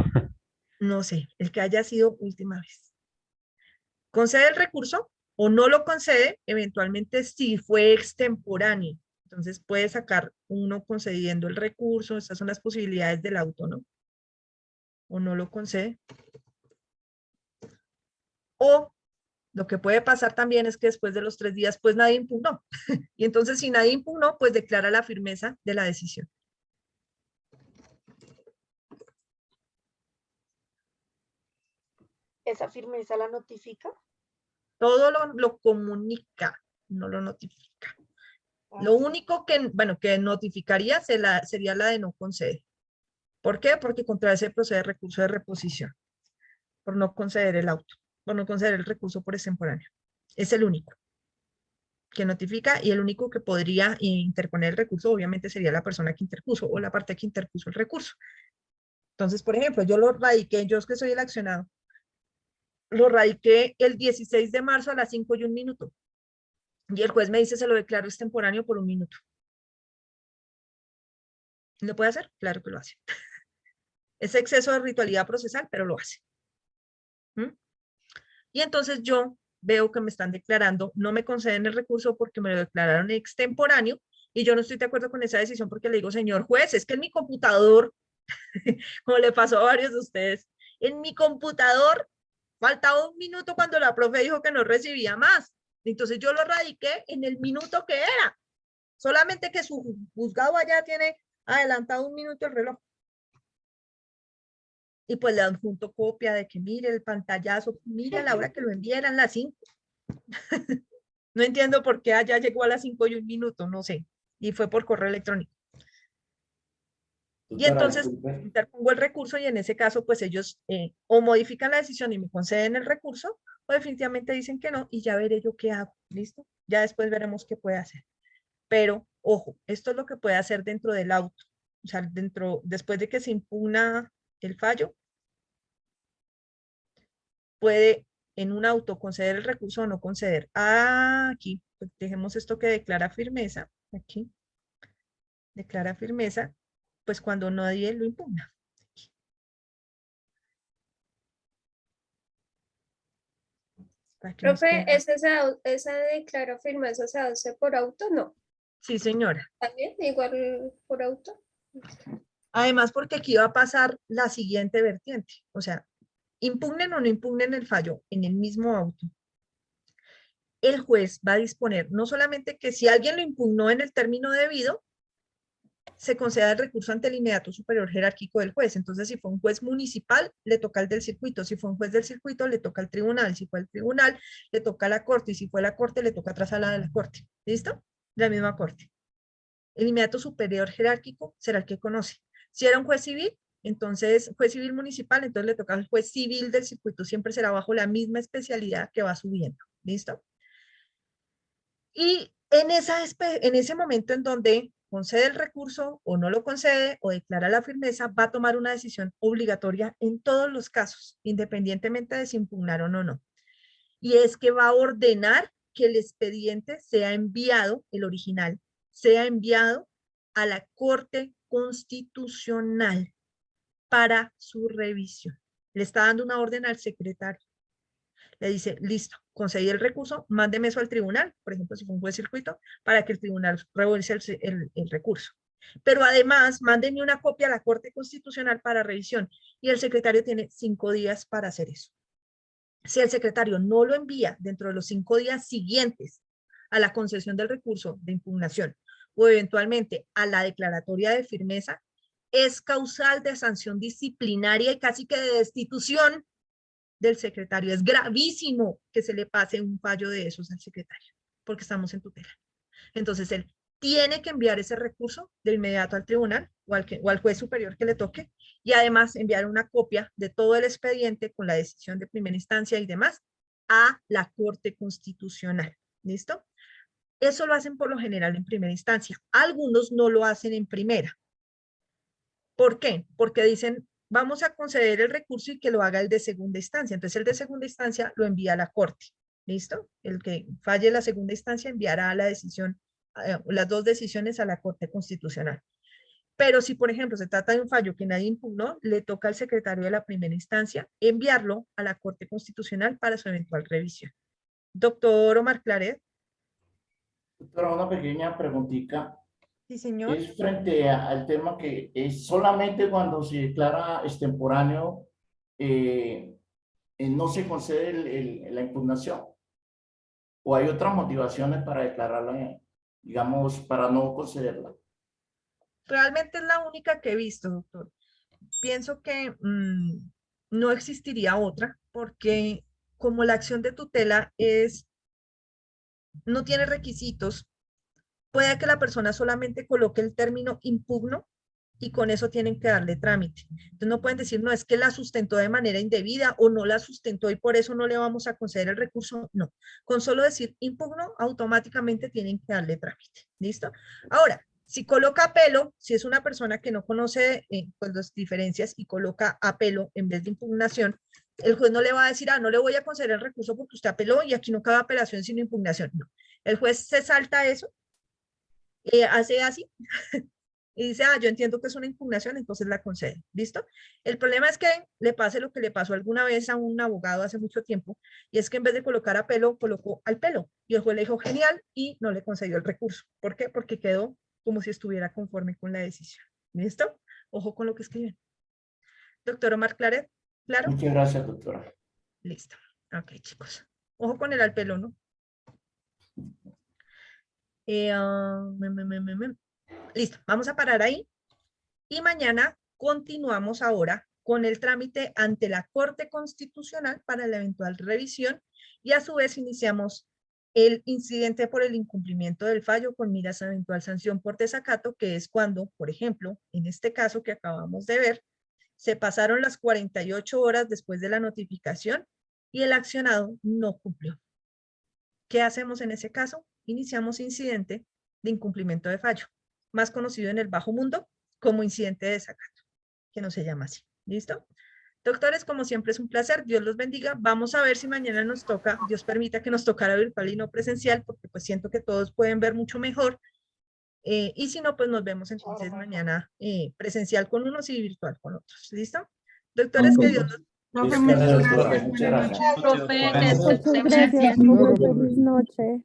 No sé, el que haya sido última vez. Concede el recurso o no lo concede, eventualmente si fue extemporáneo. Entonces puede sacar uno concediendo el recurso, estas son las posibilidades del auto, ¿no? O no lo concede. O lo que puede pasar también es que después de los 3 días, pues nadie impugnó. Y entonces si nadie impugnó, pues declara la firmeza de la decisión. ¿Esa firmeza la notifica? Todo lo comunica, no lo notifica. Lo único que, bueno, que notificaría sería la de no conceder. ¿Por qué? Porque contra ese procede recurso de reposición, por no conceder el auto, por no conceder el recurso por extemporáneo. Es el único que notifica y el único que podría interponer el recurso obviamente sería la persona que interpuso o la parte que interpuso el recurso. Entonces, por ejemplo, yo lo radiqué, yo es que soy el accionado, lo radiqué el 16 de marzo a las 5:01. Y el juez me dice, se lo declaro extemporáneo por 1 minuto. ¿Lo puede hacer? Claro que lo hace. Es exceso de ritualidad procesal, pero lo hace. Y entonces yo veo que me están declarando, no me conceden el recurso porque me lo declararon extemporáneo, y yo no estoy de acuerdo con esa decisión porque le digo, señor juez, es que en mi computador, como le pasó a varios de ustedes, en mi computador faltaba 1 minuto cuando la profe dijo que no recibía más. Entonces yo lo radiqué en el minuto que era. Solamente que su juzgado allá tiene adelantado 1 minuto el reloj. Y pues le adjunto copia de que mire el pantallazo, mire a la hora que lo enviaran las 5. No entiendo por qué allá llegó a las 5:01, no sé. Y fue por correo electrónico. Y entonces interpongo el recurso y en ese caso pues ellos o modifican la decisión y me conceden el recurso o definitivamente dicen que no y ya veré yo qué hago, ¿listo? Ya después veremos qué puede hacer. Pero, ojo, esto es lo que puede hacer dentro del auto. O sea, después de que se impugna el fallo, puede en un auto conceder el recurso o no conceder. Aquí, pues dejemos esto que declara firmeza, aquí, declara firmeza, pues cuando nadie lo impugna. Profe, ¿esa declara firmeza se hace por auto? No. Sí, señora. ¿También? ¿Igual por auto? Además, porque aquí va a pasar la siguiente vertiente. O sea, impugnen o no impugnen el fallo en el mismo auto, el juez va a disponer no solamente que si alguien lo impugnó en el término debido, se conceda el recurso ante el inmediato superior jerárquico del juez. Entonces, si fue un juez municipal, le toca al del circuito. Si fue un juez del circuito, le toca al tribunal. Si fue el tribunal, le toca a la corte. Y si fue la corte, le toca atrás a la de la corte. ¿Listo? La misma corte. El inmediato superior jerárquico será el que conoce. Si era un juez civil, entonces, juez civil municipal, entonces le toca al juez civil del circuito. Siempre será bajo la misma especialidad que va subiendo. ¿Listo? Y en ese momento en donde concede el recurso o no lo concede o declara la firmeza, va a tomar una decisión obligatoria en todos los casos, independientemente de si impugnaron o no. Y es que va a ordenar que el expediente sea enviado, el original, sea enviado a la Corte Constitucional para su revisión. Le está dando una orden al secretario. Le dice, listo, concedí el recurso, mándeme eso al tribunal, por ejemplo, si fue un juez circuito, para que el tribunal revise el recurso. Pero además, mándenme una copia a la Corte Constitucional para revisión y el secretario tiene 5 días para hacer eso. Si el secretario no lo envía dentro de los 5 días siguientes a la concesión del recurso de impugnación o eventualmente a la declaratoria de firmeza, es causal de sanción disciplinaria y casi que de destitución del secretario. Es gravísimo que se le pase un fallo de esos al secretario, porque estamos en tutela. Entonces, él tiene que enviar ese recurso de inmediato al tribunal o al juez superior que le toque, y además enviar una copia de todo el expediente con la decisión de primera instancia y demás a la Corte Constitucional. ¿Listo? Eso lo hacen por lo general en primera instancia. Algunos no lo hacen en primera. ¿Por qué? Porque dicen, vamos a conceder el recurso y que lo haga el de segunda instancia. Entonces, el de segunda instancia lo envía a la Corte. ¿Listo? El que falle la segunda instancia enviará la decisión, las 2 decisiones a la Corte Constitucional. Pero si, por ejemplo, se trata de un fallo que nadie impugnó, le toca al secretario de la primera instancia enviarlo a la Corte Constitucional para su eventual revisión. Doctor Omar Claret. Doctora, una pequeña preguntita. Sí, señor. Es frente al tema que es solamente cuando se declara extemporáneo, no se concede la impugnación. ¿O hay otras motivaciones para declararla, digamos, para no concederla? Realmente es la única que he visto, doctor. Pienso que no existiría otra, porque como la acción de tutela no tiene requisitos, puede que la persona solamente coloque el término impugno y con eso tienen que darle trámite. Entonces no pueden decir, no, es que la sustentó de manera indebida o no la sustentó y por eso no le vamos a conceder el recurso. No, con solo decir impugno, automáticamente tienen que darle trámite. ¿Listo? Ahora, si coloca apelo, si es una persona que no conoce pues las diferencias y coloca apelo en vez de impugnación, el juez no le va a decir, no le voy a conceder el recurso porque usted apeló y aquí no cabe apelación sino impugnación. No, el juez se salta eso, hace así y dice, yo entiendo que es una impugnación, entonces la concede. ¿Listo? El problema es que le pase lo que le pasó alguna vez a un abogado hace mucho tiempo, y es que en vez de colocar apelo, colocó al pelo, y el juez le dijo, genial, y no le concedió el recurso. ¿Por qué? Porque quedó como si estuviera conforme con la decisión. ¿Listo? Ojo con lo que escriben. Doctor Omar Claret, ¿claro? Muchas gracias, doctora. Listo. Ok, chicos. Ojo con el al pelo, ¿no? Listo, vamos a parar ahí. Y mañana continuamos ahora con el trámite ante la Corte Constitucional para la eventual revisión y a su vez iniciamos el incidente por el incumplimiento del fallo con miras a eventual sanción por desacato, que es cuando, por ejemplo, en este caso que acabamos de ver, se pasaron las 48 horas después de la notificación y el accionado no cumplió. ¿Qué hacemos en ese caso? Iniciamos incidente de incumplimiento de fallo, más conocido en el bajo mundo como incidente de desacato, que no se llama así. ¿Listo? Doctores, como siempre es un placer, Dios los bendiga. Vamos a ver si mañana nos toca, Dios permita que nos tocara virtual y no presencial, porque pues siento que todos pueden ver mucho mejor. Y si no, pues nos vemos entonces mañana presencial con unos y virtual con otros. ¿Listo? Doctores, que Dios los Profe, muchas gracias. Muchas gracias. Profe, Muchas gracias, profe. Feliz noche.